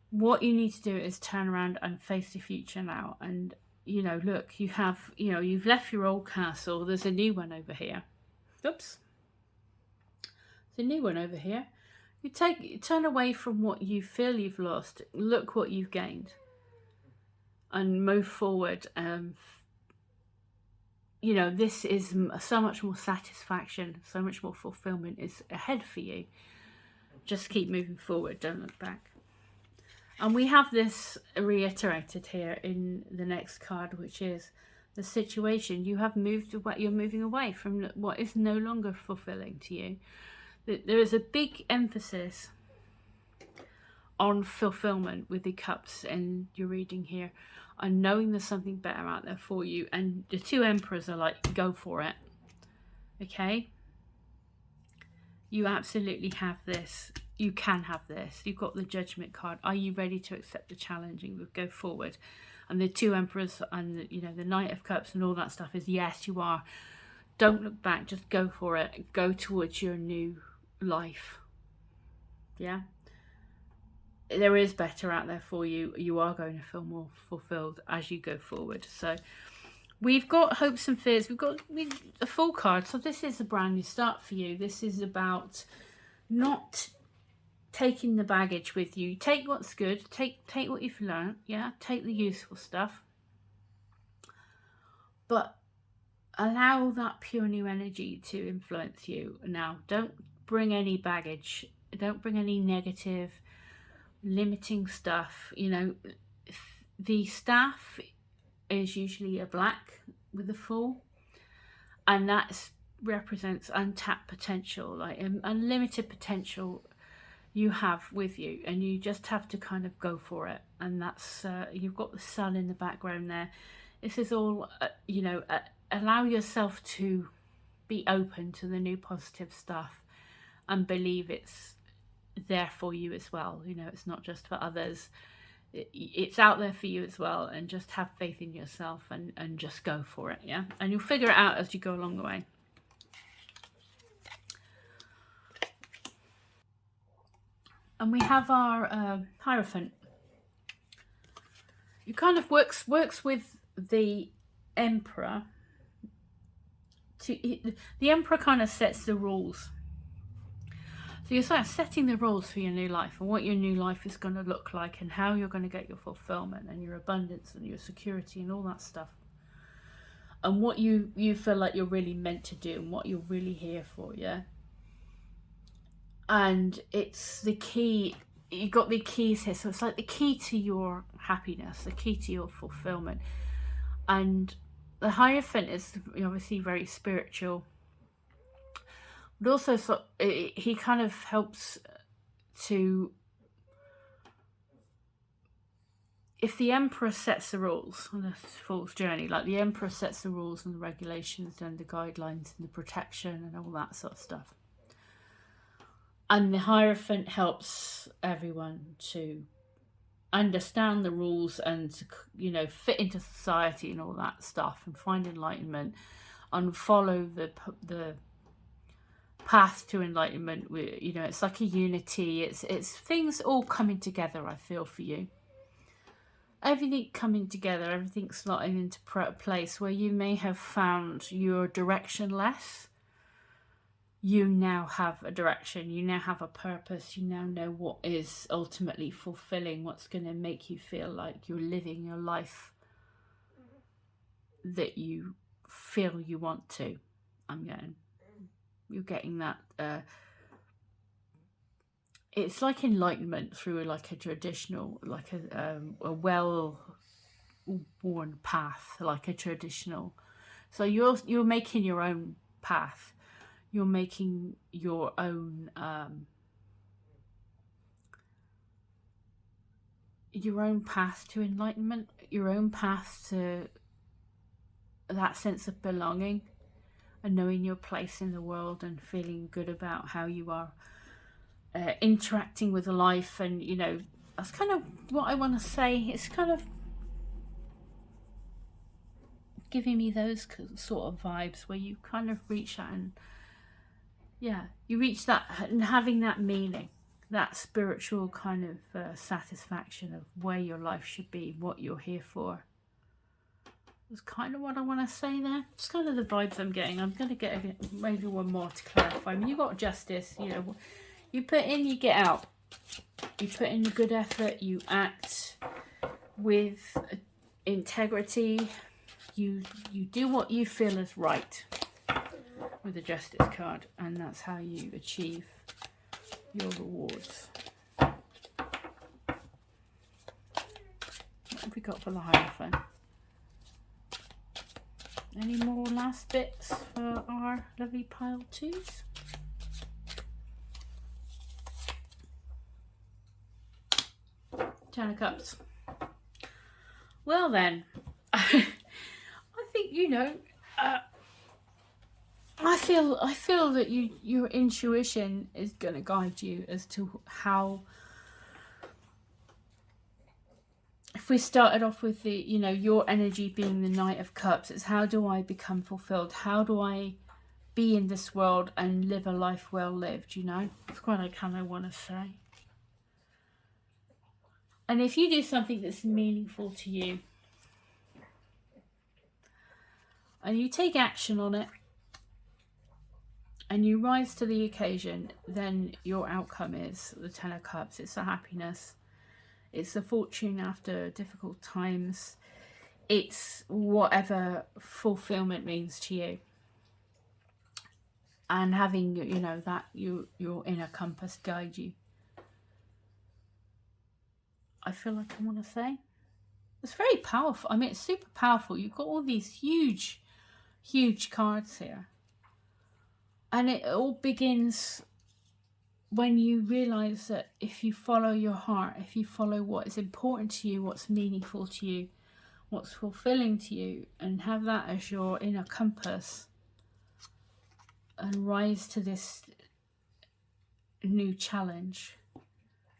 What you need to do is turn around and face the future now. And, you know, look, you have, you know, you've left your old castle. There's a new one over here. Oops. There's a new one over here. You turn away from what you feel you've lost. Look what you've gained. And move forward. You know, this is so much more satisfaction, so much more fulfillment is ahead for you. Just keep moving forward, don't look back. And we have this reiterated here in the next card, which is the situation. You have moved away, you're moving away from what is no longer fulfilling to you. There is a big emphasis on fulfillment with the cups in your reading here, and knowing there's something better out there for you. And the two emperors are like, go for it. Okay? You absolutely have this. You can have this. You've got the Judgment card. Are you ready to accept the challenge and go forward? And the two emperors and, you know, the Knight of Cups and all that stuff is, yes, you are. Don't look back. Just go for it. Go towards your new life. Yeah? There is better out there for you. You are going to feel more fulfilled as you go forward. So we've got hopes and fears. We've got a full card. So this is a brand new start for you. This is about not taking the baggage with you. Take what's good. Take what you've learned. Yeah, take the useful stuff. But allow that pure new energy to influence you. Now, don't bring any baggage. Don't bring any negative, limiting stuff. You know, the staff is usually a black with a Fool, and that represents untapped potential, like unlimited potential you have with you, and you just have to kind of go for it. And that's you've got the sun in the background there. This is all you know, allow yourself to be open to the new positive stuff and believe it's there for you as well. You know, it's not just for others, it's out there for you as well. And just have faith in yourself and just go for it. Yeah, and you'll figure it out as you go along the way. And we have our Hierophant. It kind of works with the Emperor. The Emperor kind of sets the rules. So you're sort of setting the rules for your new life and what your new life is going to look like and how you're going to get your fulfillment and your abundance and your security and all that stuff. And what you feel like you're really meant to do and what you're really here for, yeah? And it's the key. You've got the keys here. So it's like the key to your happiness, the key to your fulfillment. And the Hierophant is obviously very spiritual. But also, he kind of helps to, if the Emperor sets the rules on the Fool's journey, like the Emperor sets the rules and the regulations and the guidelines and the protection and all that sort of stuff. And the Hierophant helps everyone to understand the rules and to, fit into society and all that stuff, and find enlightenment and follow the path to enlightenment. It's like a unity. It's things all coming together, I feel, for you. Everything coming together, everything slotting into place where you may have found your direction less. You now have a direction, you now have a purpose, you now know what is ultimately fulfilling, what's going to make you feel like you're living your life that you feel you want to. You're getting that. It's like enlightenment through like a traditional, like a well-worn path, like a traditional. So you're making your own path. You're making your own path to enlightenment, your own path to that sense of belonging and knowing your place in the world and feeling good about how you are interacting with life. And that's kind of what I want to say. It's kind of giving me those sort of vibes where you kind of reach that, and you reach that and having that meaning, that spiritual kind of satisfaction of where your life should be, what you're here for. That's kind of what I want to say there. It's kind of the vibes I'm getting. I'm going to get maybe one more to clarify. I mean, you got justice, you put in, you get out. You put in a good effort, you act with integrity, you do what you feel is right with the justice card, and that's how you achieve your rewards. What have we got for the Hierophant? Any more last bits for our lovely pile twos? Ten of Cups. Well then, I think I feel that your intuition is going to guide you as to how. If we started off with the, your energy being the Knight of Cups, it's how do I become fulfilled? How do I be in this world and live a life well lived? That's what I kind of want to say. And if you do something that's meaningful to you and you take action on it and you rise to the occasion, then your outcome is the Ten of Cups. It's the happiness. It's the fortune after difficult times. It's whatever fulfillment means to you. And having, that your inner compass guide you. I feel like I want to say. It's very powerful. I mean, it's super powerful. You've got all these huge, huge cards here. And it all begins when you realise that if you follow your heart, if you follow what is important to you, what's meaningful to you, what's fulfilling to you, and have that as your inner compass, and rise to this new challenge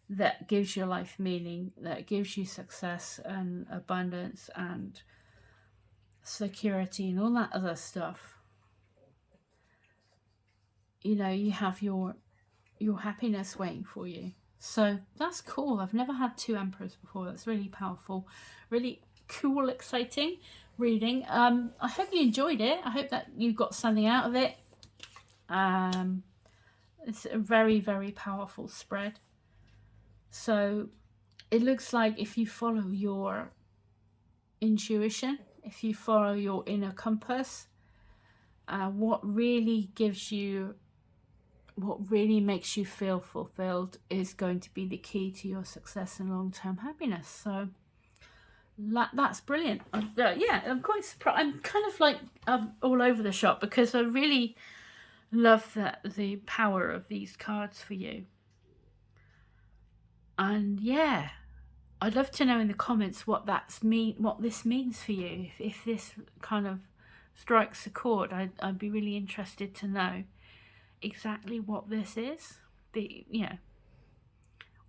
that gives your life meaning, that gives you success and abundance and security and all that other stuff. You have your happiness waiting for you. So that's cool. I've never had two Emperors before. That's really powerful, really cool, exciting reading. I hope you enjoyed it. I hope that you got something out of it. It's a very, very powerful spread. So it looks like if you follow your intuition, if you follow your inner compass, what really makes you feel fulfilled is going to be the key to your success and long-term happiness. So that's brilliant. I'm quite surprised. I'm kind of like all over the shop because I really love the power of these cards for you. And I'd love to know in the comments what this means for you. If this kind of strikes a chord, I'd be really interested to know exactly what this is.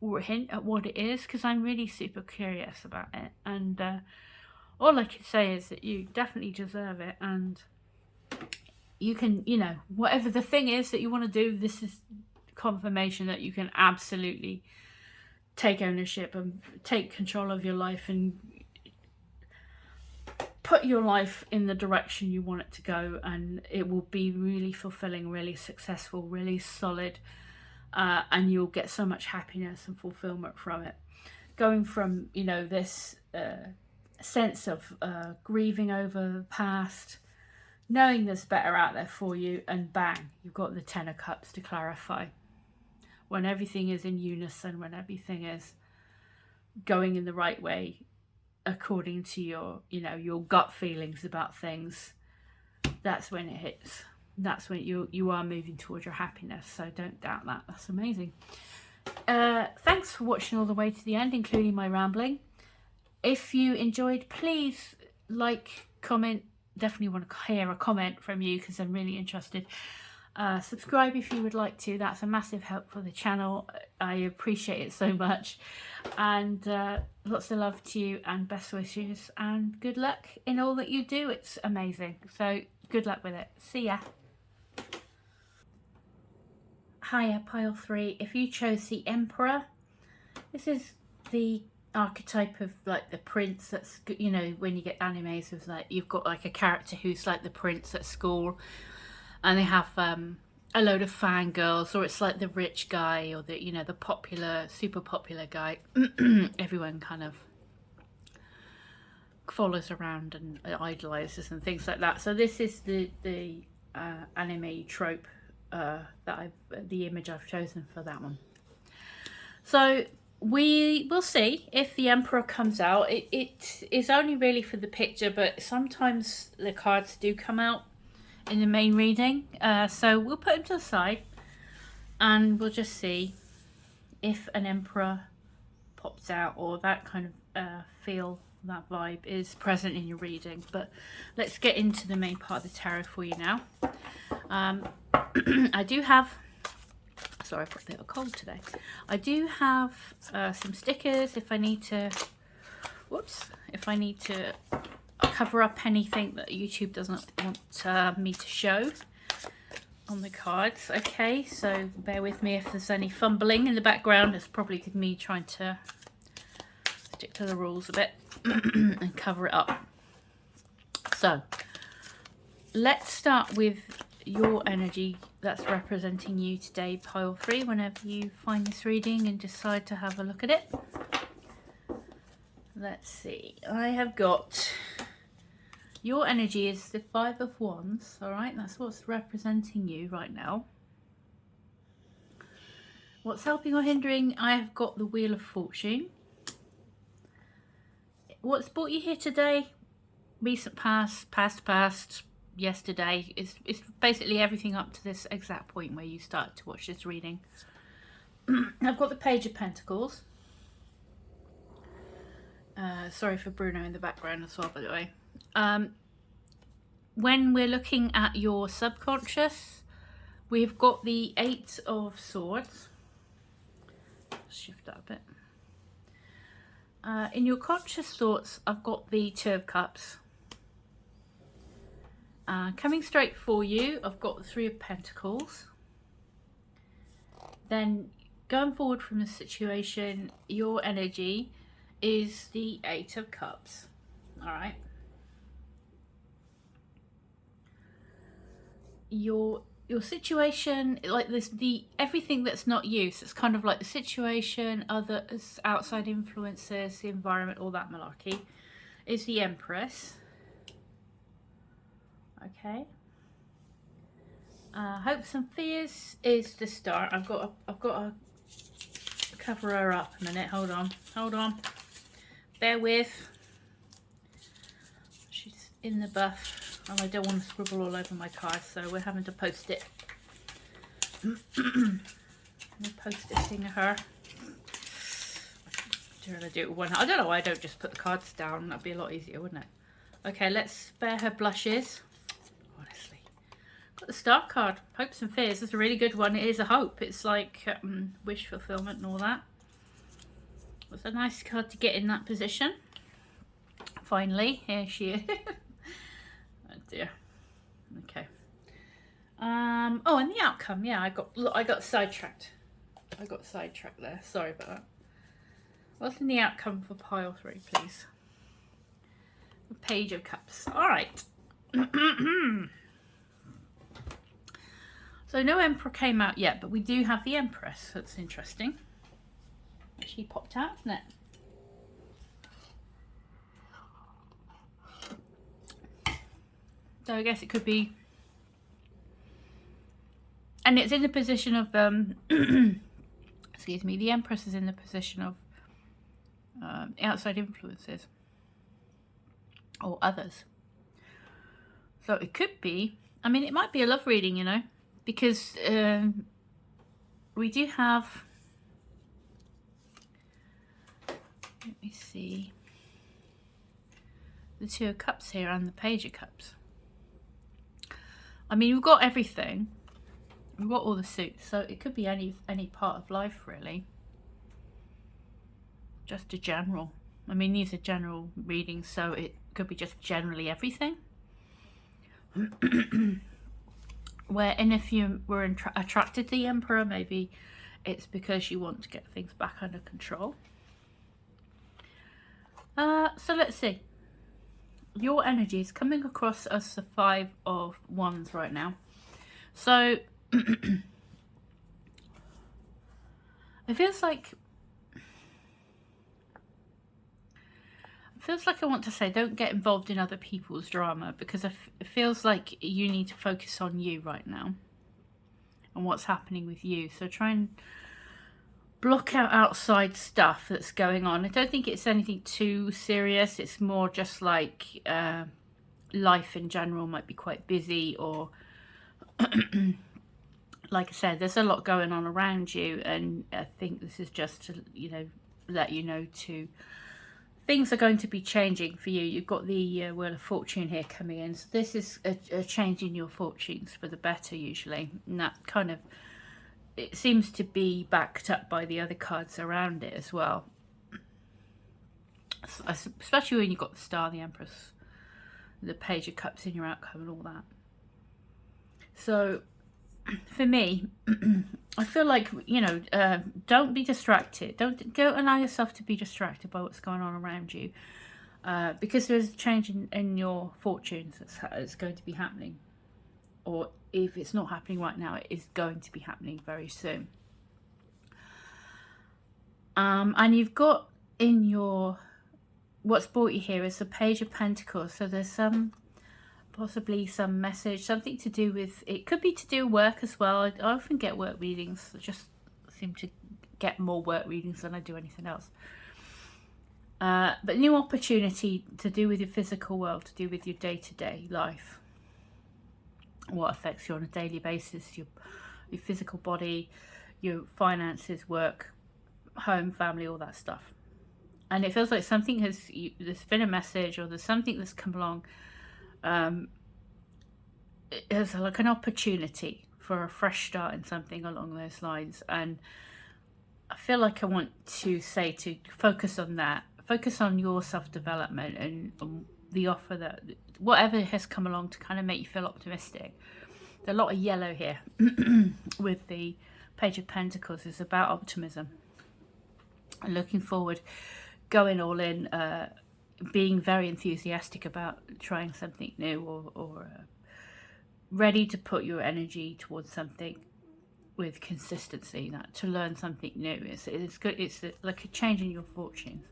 or a hint at what it is, because I'm really super curious about it. And all I can say is that you definitely deserve it, and you can, you know, whatever the thing is that you want to do, this is confirmation that you can absolutely take ownership and take control of your life and put your life in the direction you want it to go, and it will be really fulfilling, really successful, really solid, and you'll get so much happiness and fulfillment from it. Going from, you know, this sense of grieving over the past, knowing there's better out there for you, and bang, you've got the Ten of Cups to clarify. When everything is in unison, when everything is going in the right way, according to your, you know, your gut feelings about things, that's when it hits. That's when you are moving towards your happiness. So don't doubt that. That's amazing. Thanks for watching all the way to the end, including my rambling. If you enjoyed, please like, comment. Definitely want to hear a comment from you, because I'm really interested. Subscribe if you would like to. That's a massive help for the channel. I appreciate it so much. And lots of love to you, and best wishes, and good luck in all that you do. It's amazing. So good luck with it. See ya. Hiya, pile 3. If you chose the Emperor, this is the archetype of like the prince. That's, you know, when you get animes with like, you've got like a character who's like the prince at school, and they have a load of fangirls, or it's like the rich guy, or the, you know, the popular, super popular guy. Everyone kind of follows around and idolizes and things like that. So this is the anime trope the image I've chosen for that one. So we will see if the Emperor comes out. It is only really for the picture, but sometimes the cards do come out in the main reading. So we'll put them to the side, and we'll just see if an Emperor pops out, or that kind of feel, that vibe is present in your reading. But let's get into the main part of the tarot for you now. I do have, sorry, I've got a bit of a cold today. I do have some stickers if I need to, if I need to cover up anything that YouTube doesn't want me to show on the cards. Okay, so bear with me if there's any fumbling in the background. It's probably me trying to stick to the rules a bit and cover it up. So let's start with your energy that's representing you today, pile 3, whenever you find this reading and decide to have a look at it. Let's see, I have got, your energy is the 5 of Wands, all right? That's what's representing you right now. What's helping or hindering? I have got the Wheel of Fortune. What's brought you here today? Recent past, past, yesterday. It's basically everything up to this exact point where you start to watch this reading. I've got the Page of Pentacles. Sorry for Bruno in the background as well, by the way. When we're looking at your subconscious, we've got the 8 of Swords. Let's shift that a bit. In your conscious thoughts, I've got the 2 of Cups. Coming straight for you, I've got the 3 of Pentacles. Then going forward from the situation, your energy is the 8 of Cups. All right. Your situation, like this, the everything that's not you. So it's kind of like the situation, others, outside influences, the environment, all that malarkey, is the Empress. Okay. Hopes and fears is the Star. I've got to cover her up a minute. Hold on. Bear with. She's in the buff, and I don't want to scribble all over my card, so we're having to post it. We're post-itting her. I do it with one. I don't know why I don't just put the cards down. That'd be a lot easier, wouldn't it? Okay, let's spare her blushes. Honestly, got the Star card. Hopes and fears. It's a really good one. It is a hope. It's like wish fulfillment and all that. It's a nice card to get in that position. Finally, here she is. Oh dear. Okay. Oh, and the outcome. Yeah, I got sidetracked. I got sidetracked there. Sorry about that. What's in the outcome for pile 3, please? The Page of Cups. All right. So no Emperor came out yet, but we do have the Empress. That's interesting. She popped out, isn't it? So I guess it could be, and it's in the position of excuse me, the Empress is in the position of outside influences or others. So it could be, I mean, it might be a love reading, you know, because we do have, let me see, the Two of Cups here and the Page of Cups. I mean, we've got everything. We've got all the suits, so it could be any part of life, really. Just a general. I mean, these are general readings, so it could be just generally everything. And if you were attracted to the Emperor, maybe it's because you want to get things back under control. So let's see. Your energy is coming across as the 5 of Wands right now. So it feels like I want to say, don't get involved in other people's drama, because it feels like you need to focus on you right now and what's happening with you. So try and block out outside stuff that's going on. I don't think it's anything too serious. It's more just like life in general might be quite busy, or like I said, there's a lot going on around you, and I think this is just to, you know, let you know to things are going to be changing for you. You've got the Wheel of Fortune here coming in, so this is a change in your fortunes for the better usually, and that kind of, it seems to be backed up by the other cards around it as well, especially when you've got the Star, the Empress, the Page of Cups in your outcome and all that. So for me, I feel like, you know, don't be distracted. Don't allow yourself to be distracted by what's going on around you, because there's a change in your fortunes that's going to be happening. Or if it's not happening right now, it is going to be happening very soon. And you've got in your, what's brought you here is the Page of Pentacles. So there's possibly some message, something to do with, it could be to do with work as well. I often get work readings. I just seem to get more work readings than I do anything else. But new opportunity to do with your physical world, to do with your day-to-day life. What affects you on a daily basis, your physical body, your finances, work, home, family, all that stuff. And it feels like something there's been a message, or there's something that's come along. It's like an opportunity for a fresh start in something along those lines. And I feel like I want to say to focus on that. Focus on your self-development and the offer that whatever has come along to kind of make you feel optimistic. There's a lot of yellow here with the Page of Pentacles. It's about optimism and looking forward, going all in, being very enthusiastic about trying something new, or ready to put your energy towards something with consistency, that to learn something new. It's good. It's like a change in your fortunes.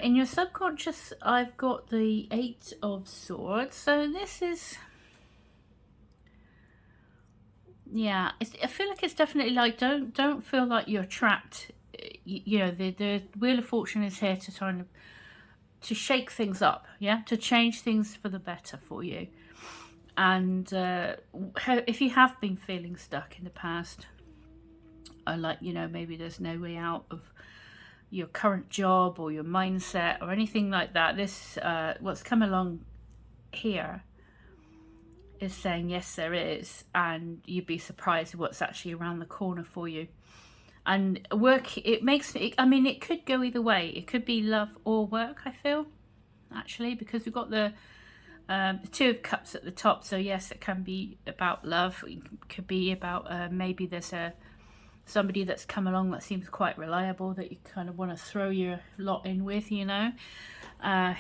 In your subconscious, I've got the 8 of Swords. So this is, yeah, I feel like it's definitely like, don't feel like you're trapped. You know, the Wheel of Fortune is here to kind of to shake things up, yeah, to change things for the better for you. And if you have been feeling stuck in the past, or like, you know, maybe there's no way out of your current job or your mindset or anything like that, this what's come along here is saying yes, there is, and you'd be surprised what's actually around the corner for you. And work, it makes it, I mean, it could go either way. It could be love or work, I feel, actually, because we've got the Two of Cups at the top. So yes, it can be about love. It could be about maybe there's somebody that's come along that seems quite reliable, that you kind of want to throw your lot in with, you know,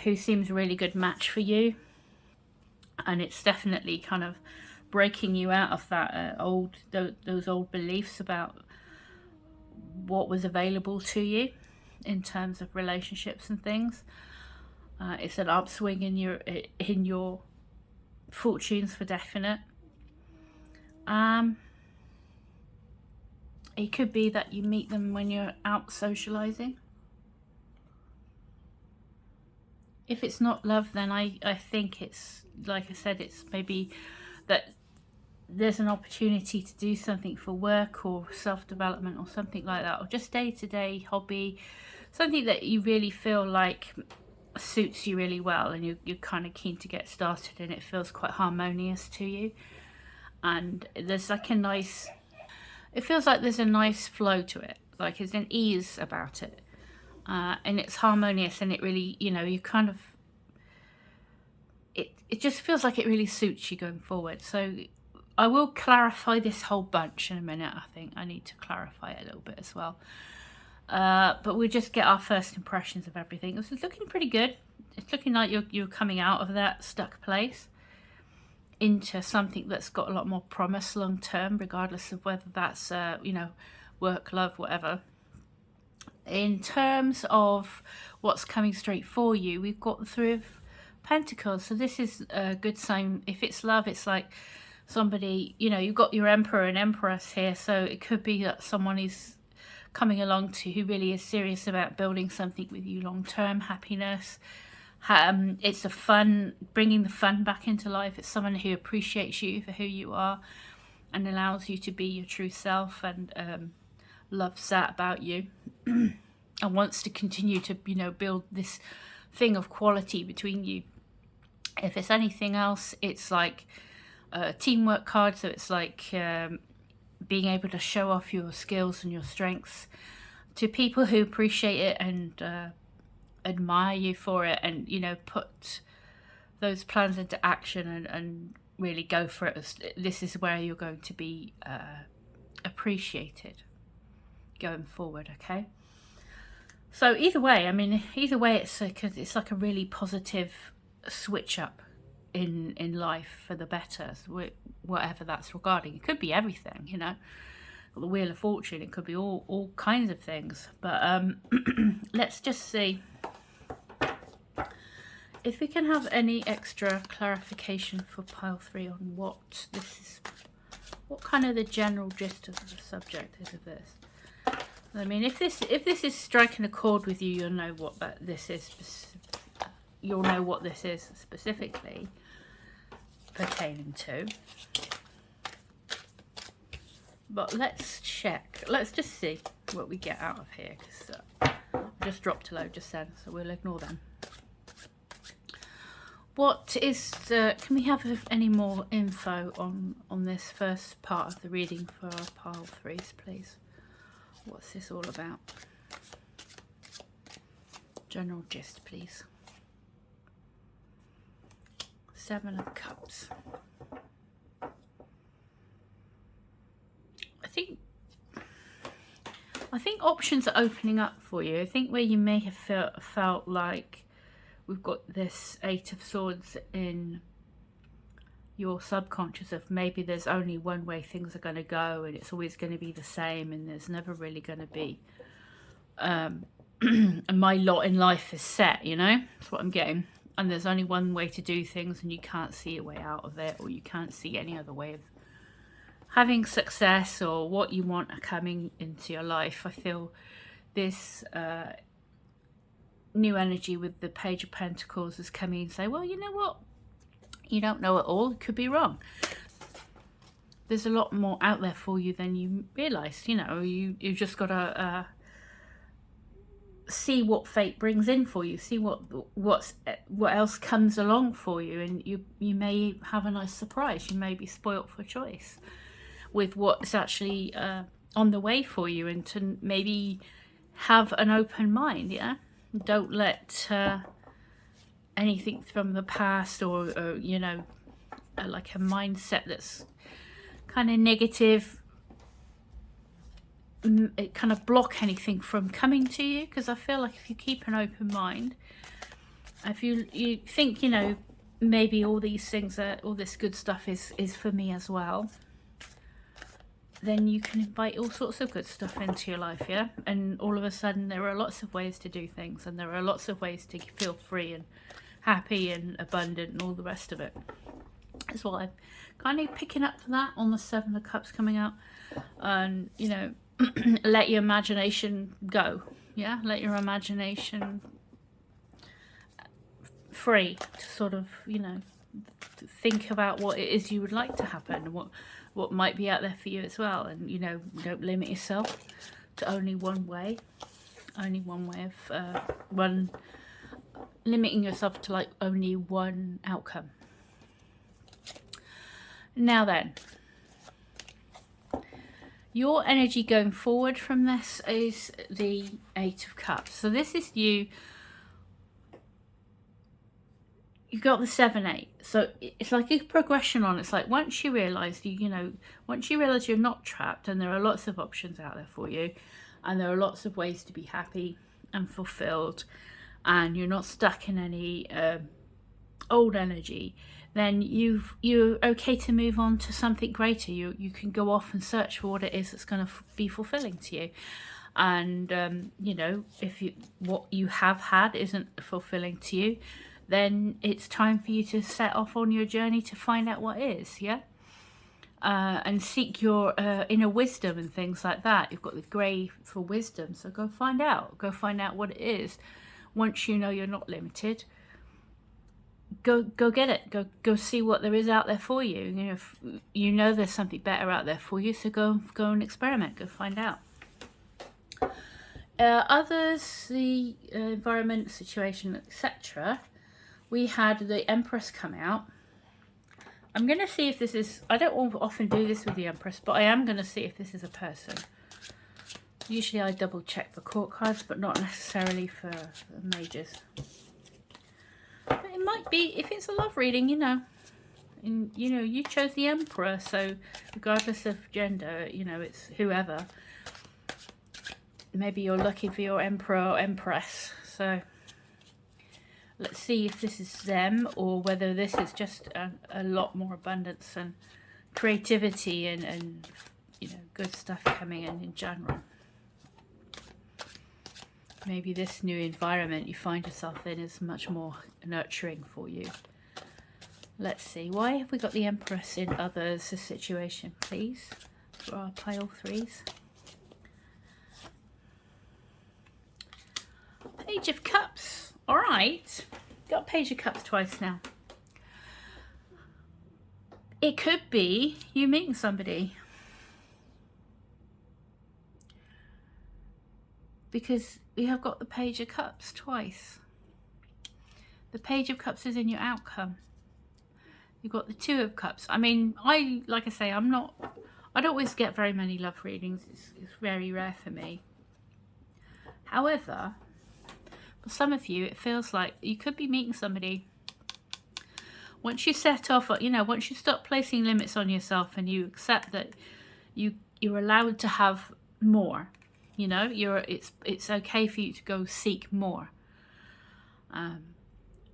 who seems a really good match for you. And it's definitely kind of breaking you out of that those old beliefs about what was available to you in terms of relationships and things. It's an upswing in your fortunes for definite. It could be that you meet them when you're out socializing. If it's not love, then I think it's, like I said, it's maybe that there's an opportunity to do something for work or self-development or something like that, or just day-to-day hobby, something that you really feel like suits you really well, and you're kind of keen to get started, and it feels quite harmonious to you. And there's like it feels like there's a nice flow to it, like there's an ease about it. And it's harmonious, and it really, you know, you kind of, it just feels like it really suits you going forward. So I will clarify this whole bunch in a minute. I think I need to clarify it a little bit as well. But we'll just get our first impressions of everything. This is looking pretty good. It's looking like you're coming out of that stuck place into something that's got a lot more promise long term, regardless of whether that's you know, work, love, whatever. In terms of what's coming straight for you, we've got the Three of Pentacles. So this is a good sign. If it's love, it's like somebody, you know, you've got your Emperor and Empress here. So it could be that someone is coming along to who really is serious about building something with you long term, happiness. It's a fun, bringing the fun back into life. It's someone who appreciates you for who you are and allows you to be your true self, and loves that about you and wants to continue to, you know, build this thing of quality between you. If it's anything else, it's like a teamwork card. So it's like being able to show off your skills and your strengths to people who appreciate it and admire you for it, and, you know, put those plans into action and really go for it. This is where you're going to be appreciated going forward. Okay, so either way, I mean, either way, it's like a really positive switch up in life for the better, whatever that's regarding. It could be everything, you know, the Wheel of Fortune. It could be all kinds of things. But let's just see if we can have any extra clarification for pile 3 on what this is, what kind of the general gist of the subject is of this. I mean, if this is striking a chord with you, you'll know what this is. You'll know what this is specifically pertaining to. But let's check. Let's just see what we get out of here, because I just dropped a load just then, so we'll ignore them. What is can we have any more info on this first part of the reading for our pile 3s, please? What's this all about? General gist, please. 7 of Cups. I think options are opening up for you. I think where you may have felt like we've got this 8 of Swords in your subconscious of maybe there's only one way things are going to go, and it's always going to be the same, and there's never really going to be and my lot in life is set, you know, that's what I'm getting, and there's only one way to do things, and you can't see a way out of it, or you can't see any other way of having success or what you want coming into your life. I feel this new energy with the Page of Pentacles is coming and say, well, you know what, you don't know it all, it could be wrong. There's a lot more out there for you than you realise, you know. You've just got to see what fate brings in for you, see what else comes along for you, and you may have a nice surprise. You may be spoilt for choice with what's actually on the way for you, and to maybe have an open mind. Yeah, don't let anything from the past, or you know, like a mindset that's kind of negative, it kind of block anything from coming to you. Because I feel like if you keep an open mind, if you think, you know, maybe all these things all this good stuff is for me as well, then you can invite all sorts of good stuff into your life. Yeah, and all of a sudden there are lots of ways to do things, and there are lots of ways to feel free and happy and abundant and all the rest of it. That's what I'm kind of picking up for that on the Seven of Cups coming out. And you know, let your imagination go. Yeah, let your imagination free to sort of, you know, think about what it is you would like to happen, what might be out there for you as well. And you know, don't limit yourself to only one way of limiting yourself to like only one outcome. Now then, your energy going forward from this is the Eight of Cups. So this is you. You've got the 7-8. So it's like a progression on. It's like once you realise, once you realise you're not trapped, and there are lots of options out there for you, and there are lots of ways to be happy and fulfilled, and you're not stuck in any old energy, then you're okay to move on to something greater. You can go off and search for what it is that's going to be fulfilling to you. And you know, if what you have had isn't fulfilling to you, then it's time for you to set off on your journey to find out what is. Yeah. And seek your inner wisdom and things like that. You've got the grey for wisdom, so go find out what it is. Once you know you're not limited, go get it. Go see what there is out there for you. You know, if you know there's something better out there for you, so go and experiment. Go find out. Others, the environment, situation, etc. We had the Empress come out. I'm going to see if this is... I don't often do this with the Empress, but I am going to see if this is a person. Usually I double check for court cards, but not necessarily for majors. But it might be, if it's a love reading, you know. And, you know, you chose the Emperor, so regardless of gender, you know, it's whoever. Maybe you're looking for your Emperor or Empress, so... Let's see if this is them, or whether this is just a lot more abundance and creativity and you know, good stuff coming in general. Maybe this new environment you find yourself in is much more nurturing for you. Let's see. Why have we got the Empress in others' situation, please? For our pile threes. Page of Cups. All right, got Page of Cups twice now. It could be you meeting somebody, because we have got the Page of Cups twice. The Page of Cups is in your outcome. You've got the Two of Cups. I mean, like I say, I don't always get very many love readings. It's very rare for me. However, for some of you, it feels like you could be meeting somebody. Once you set off, you know, once you stop placing limits on yourself and you accept that you're allowed to have more, you know, it's okay for you to go seek more.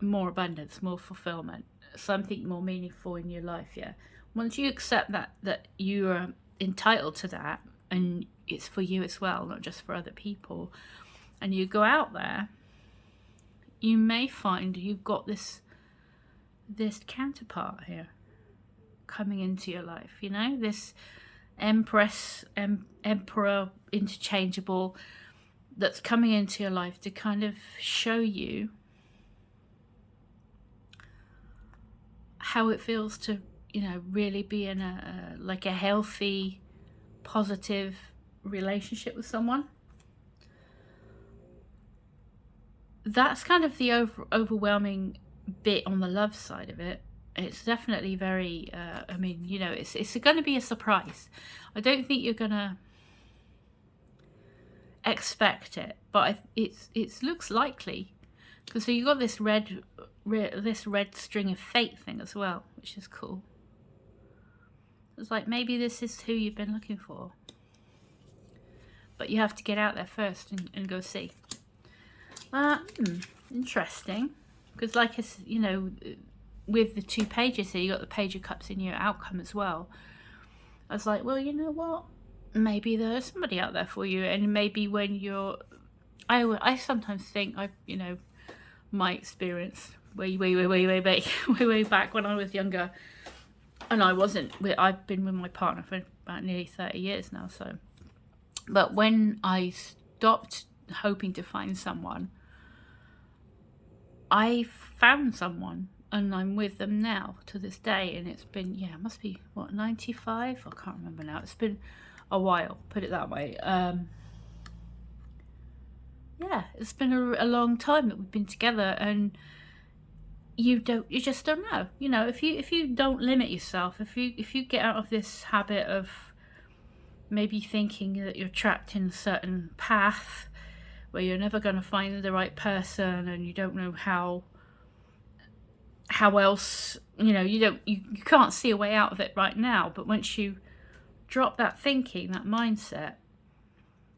More abundance, more fulfillment, something more meaningful in your life. Yeah. Once you accept that you are entitled to that, and it's for you as well, not just for other people, and you go out there, you may find you've got this counterpart here coming into your life, you know, this Empress, Emperor, interchangeable, that's coming into your life to kind of show you how it feels to, you know, really be in a healthy, positive relationship with someone. That's kind of the overwhelming bit on the love side of it. It's definitely very, I mean, you know, it's going to be a surprise. I don't think you're going to expect it, but it looks likely, because so you got this red string of fate thing as well, which is cool. It's like maybe this is who you've been looking for, but you have to get out there first and go see. Interesting, because like you know, with the 2 pages here, you got the Page of Cups in your outcome as well. I was like, well, you know what? Maybe there's somebody out there for you, and maybe when you're, I sometimes think you know, my experience way back when I was younger, and I've been with my partner for about nearly 30 years now. So, but when I stopped hoping to find someone, I found someone, and I'm with them now to this day, and it's been, yeah, it must be what, 95? I can't remember now. It's been a while, put it that way. Yeah, it's been a long time that we've been together, and you just don't know. You know, if you don't limit yourself, if you get out of this habit of maybe thinking that you're trapped in a certain path where you're never going to find the right person, and you don't know how else, you know, you can't see a way out of it right now. But once you drop that thinking, that mindset,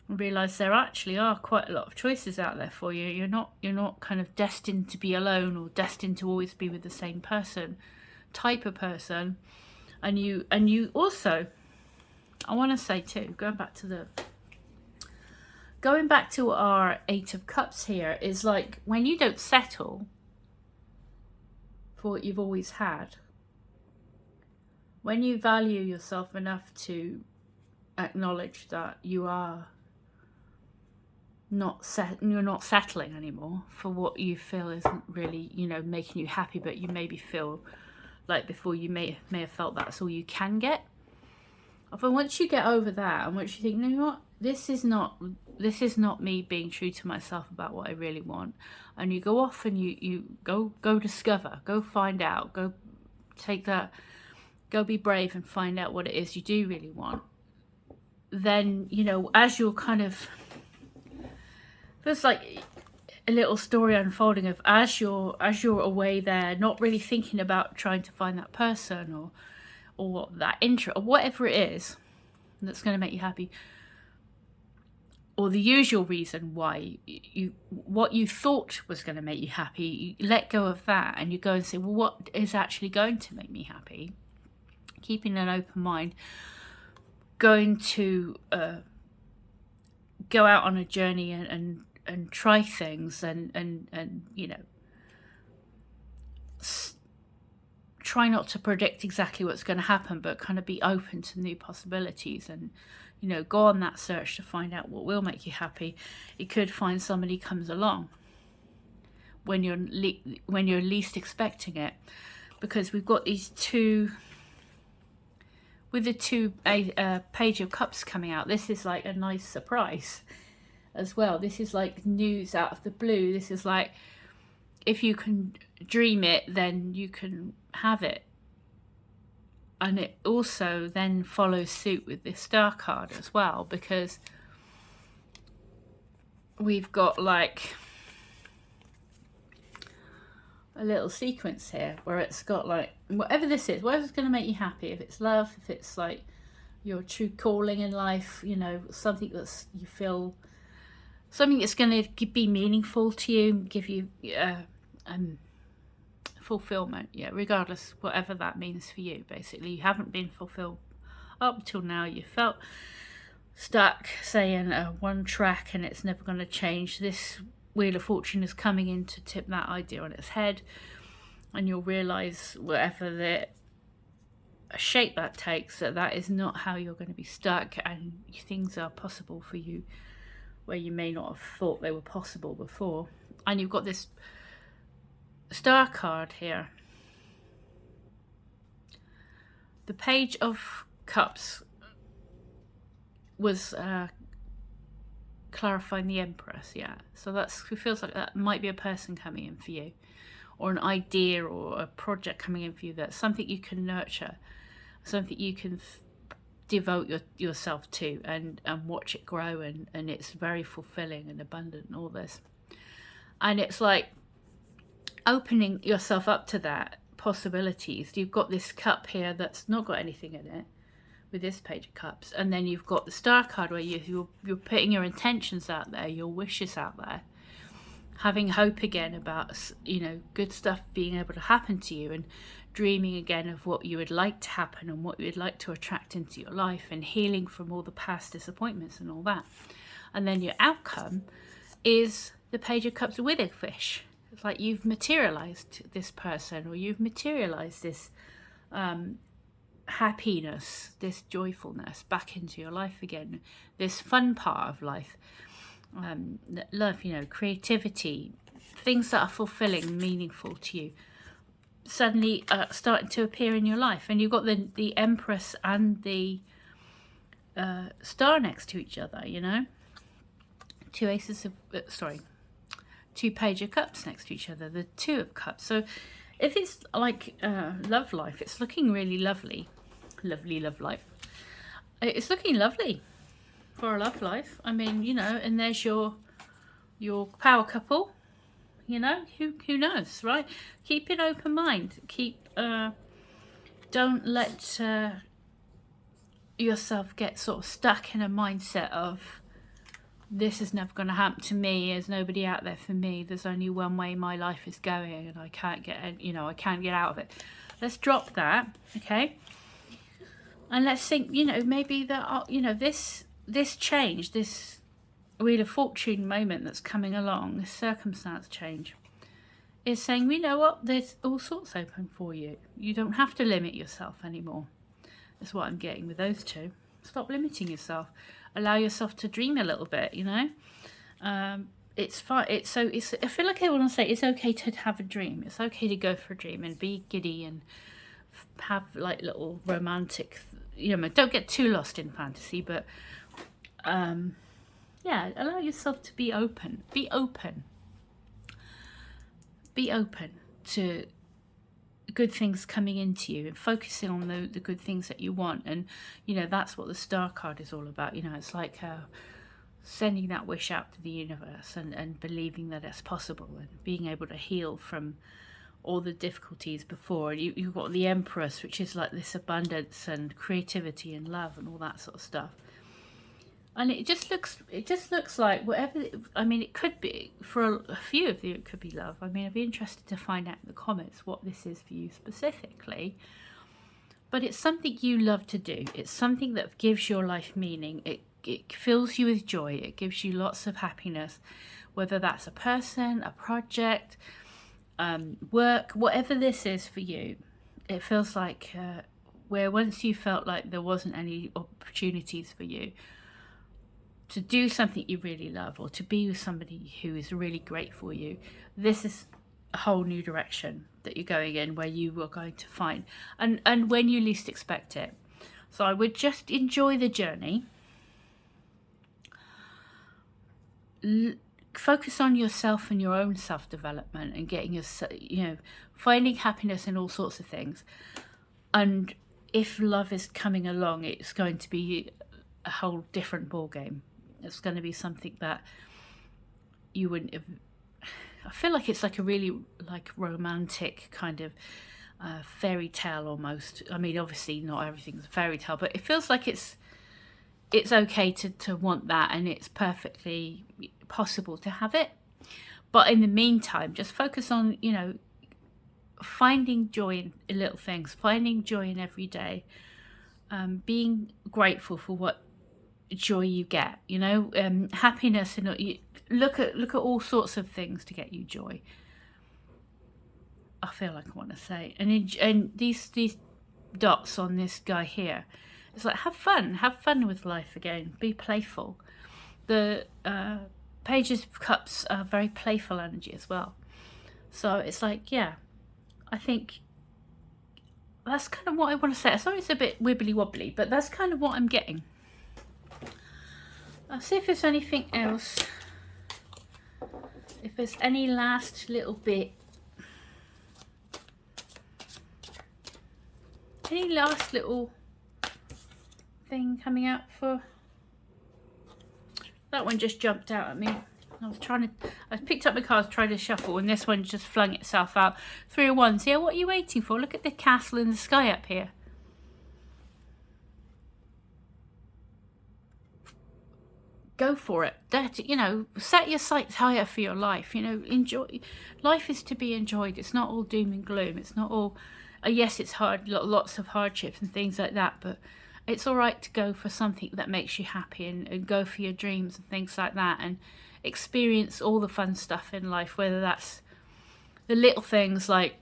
and realize there actually are quite a lot of choices out there for you. You're not kind of destined to be alone, or destined to always be with the same type of person. And you also, I want to say too, going back to our 8 of Cups here, is like when you don't settle for what you've always had, when you value yourself enough to acknowledge that you're not settling anymore for what you feel isn't really, you know, making you happy, but you maybe feel like before you may have felt that's all you can get. But once you get over that, and once you think, you know what, this is not me being true to myself about what I really want, and you go off and you go discover, go find out, go be brave and find out what it is you do really want. Then, you know, as you're kind of, there's like a little story unfolding of as you're away there, not really thinking about trying to find that person or that interest or whatever it is that's going to make you happy, or the usual reason why what you thought was going to make you happy, you let go of that, and you go and say, well, what is actually going to make me happy? Keeping an open mind, going to go out on a journey and try things, and you know, try not to predict exactly what's going to happen, but kind of be open to new possibilities, and, you know, go on that search to find out what will make you happy. You could find somebody comes along when you're least expecting it, because we've got these two, with the 2 Page of Cups coming out. This is like a nice surprise as well. This is like news out of the blue. This is like, if you can dream it, then you can have it. And it also then follows suit with this Star card as well, because we've got like a little sequence here where it's got like, whatever this is, whatever's going to make you happy, if it's love, if it's like your true calling in life, you know, something that's, you feel, something that's going to be meaningful to you, give you fulfillment, yeah, regardless, whatever that means for you. Basically, you haven't been fulfilled up till now, you felt stuck, say, in one track, and it's never going to change. This Wheel of Fortune is coming in to tip that idea on its head, and you'll realize, whatever the shape that takes, that is not how you're going to be stuck, and things are possible for you where you may not have thought they were possible before. And you've got this Star card here. The Page of Cups was clarifying the Empress, yeah. So it feels like that might be a person coming in for you, or an idea or a project coming in for you, that's something you can nurture, something you can devote yourself to, and watch it grow, and it's very fulfilling and abundant and all this. And it's like opening yourself up to that possibilities. You've got this cup here that's not got anything in it with this Page of Cups, and then you've got the Star card where you're putting your intentions out there, your wishes out there, having hope again about, you know, good stuff being able to happen to you, and dreaming again of what you would like to happen and what you would like to attract into your life, and healing from all the past disappointments and all that. And then your outcome is the Page of Cups with a fish. It's like you've materialized this person, or you've materialized this happiness, this joyfulness back into your life again, this fun part of life, love, you know, creativity, things that are fulfilling, meaningful to you, suddenly starting to appear in your life. And you've got the Empress and the Star next to each other, you know, two Page of Cups next to each other, the Two of Cups. So if it's like love life, it's looking really lovely. Love life. It's looking lovely for a love life. I mean, you know, and there's your power couple, you know, who knows, right? Keep an open mind. Don't let yourself get sort of stuck in a mindset of, this is never going to happen to me, there's nobody out there for me, there's only one way my life is going, and I can't get, you know, I can't get out of it. Let's drop that, okay? And let's think, you know, maybe that, you know, this change, this Wheel of Fortune moment that's coming along, this circumstance change, is saying, you know what, there's all sorts open for you. You don't have to limit yourself anymore. That's what I'm getting with those two. Stop limiting yourself. Allow yourself to dream a little bit, you know. It's fine. I feel like I want to say it's okay to have a dream. It's okay to go for a dream and be giddy and have like little romantic, you know, don't get too lost in fantasy, but yeah, allow yourself to be open. Be open to good things coming into you, and focusing on the good things that you want. And you know, that's what the Star card is all about. You know, it's like sending that wish out to the universe, and believing that it's possible, and being able to heal from all the difficulties before. You've got the Empress, which is like this abundance and creativity and love and all that sort of stuff. And it just looks like whatever. I mean, it could be for a few of you, it could be love. I mean, I'd be interested to find out in the comments what this is for you specifically. But it's something you love to do. It's something that gives your life meaning. It fills you with joy. It gives you lots of happiness, whether that's a person, a project, work, whatever this is for you. It feels like where once you felt like there wasn't any opportunities for you to do something you really love, or to be with somebody who is really great for you, this is a whole new direction that you're going in, where you are going to find, and when you least expect it. So I would just enjoy the journey. Focus on yourself and your own self-development, and getting yourself, you know, finding happiness in all sorts of things. And if love is coming along, it's going to be a whole different ball game. It's going to be something that you wouldn't have. I feel like it's like a really like romantic kind of fairy tale almost. I mean, obviously not everything's a fairy tale, but it feels like it's okay to want that, and it's perfectly possible to have it. But in the meantime, just focus on, you know, finding joy in little things, finding joy in every day, being grateful for what joy you get, you know, happiness, and you look at all sorts of things to get you joy. I feel like I want to say, and these dots on this guy here, it's like have fun with life again, be playful. The Pages of Cups are very playful energy as well, so it's like, yeah, I think that's kind of what I want to say. Sorry, it's a bit wibbly wobbly, but that's kind of what I'm getting. I'll see if there's anything else. If there's any last little bit. Any last little thing coming out for... That one just jumped out at me. I picked up my cards, trying to shuffle, and this one just flung itself out. 3 of Wands. Yeah, what are you waiting for? Look at the castle in the sky up here. Go for it. That, you know, set your sights higher for your life. You know, enjoy. Life is to be enjoyed. It's not all doom and gloom. It's not all, yes, it's hard, lots of hardships and things like that, but it's all right to go for something that makes you happy, and go for your dreams and things like that, and experience all the fun stuff in life, whether that's the little things like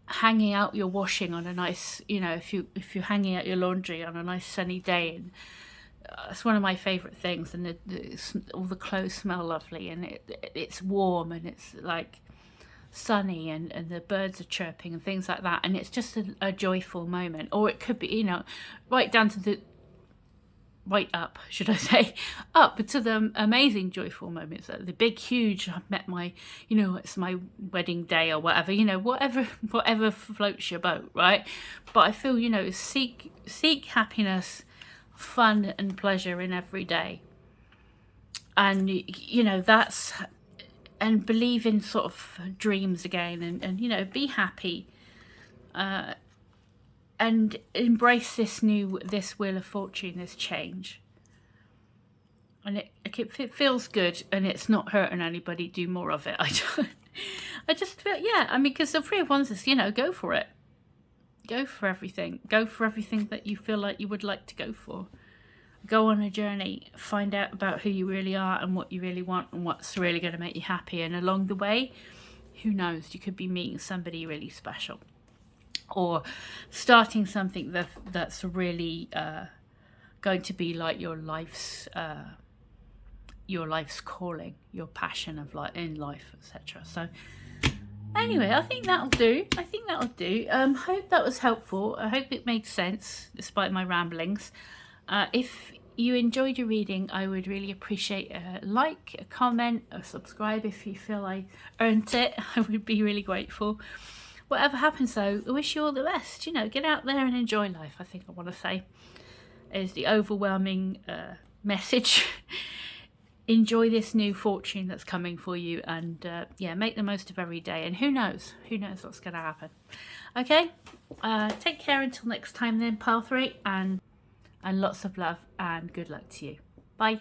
hanging out your washing on a nice, you know, if you're hanging out your laundry on a nice sunny day, and it's one of my favorite things, and all the clothes smell lovely, and it's warm, and it's like sunny, and the birds are chirping and things like that, and it's just a joyful moment. Or it could be, you know, right down to the right up, should I say, up to the amazing joyful moments, the big huge, I've met my, you know, it's my wedding day or whatever, you know, whatever floats your boat, right? But I feel, you know, seek happiness, fun and pleasure in every day, and you know, that's, and believe in sort of dreams again, and you know, be happy, and embrace this Wheel of Fortune, this change, and it feels good, and it's not hurting anybody. Do more of it. I just feel, yeah, I mean, because the 3 of Wands is, you know, go for it. Go for everything. Go for everything that you feel like you would like to go for. Go on a journey. Find out about who you really are and what you really want and what's really going to make you happy. And along the way, who knows, you could be meeting somebody really special, or starting something that's really going to be like your life's calling, your passion of in life, etc. So anyway, I think that'll do. Hope that was helpful. I hope it made sense despite my ramblings. If you enjoyed your reading, I would really appreciate a like, a comment, a subscribe if you feel I earned it. I would be really grateful. Whatever happens though, I wish you all the best. You know, get out there and enjoy life, I think I want to say, is the overwhelming message. Enjoy this new fortune that's coming for you, and yeah, make the most of every day, and who knows what's going to happen. Okay, take care until next time then, Pal 3, and lots of love and good luck to you. Bye.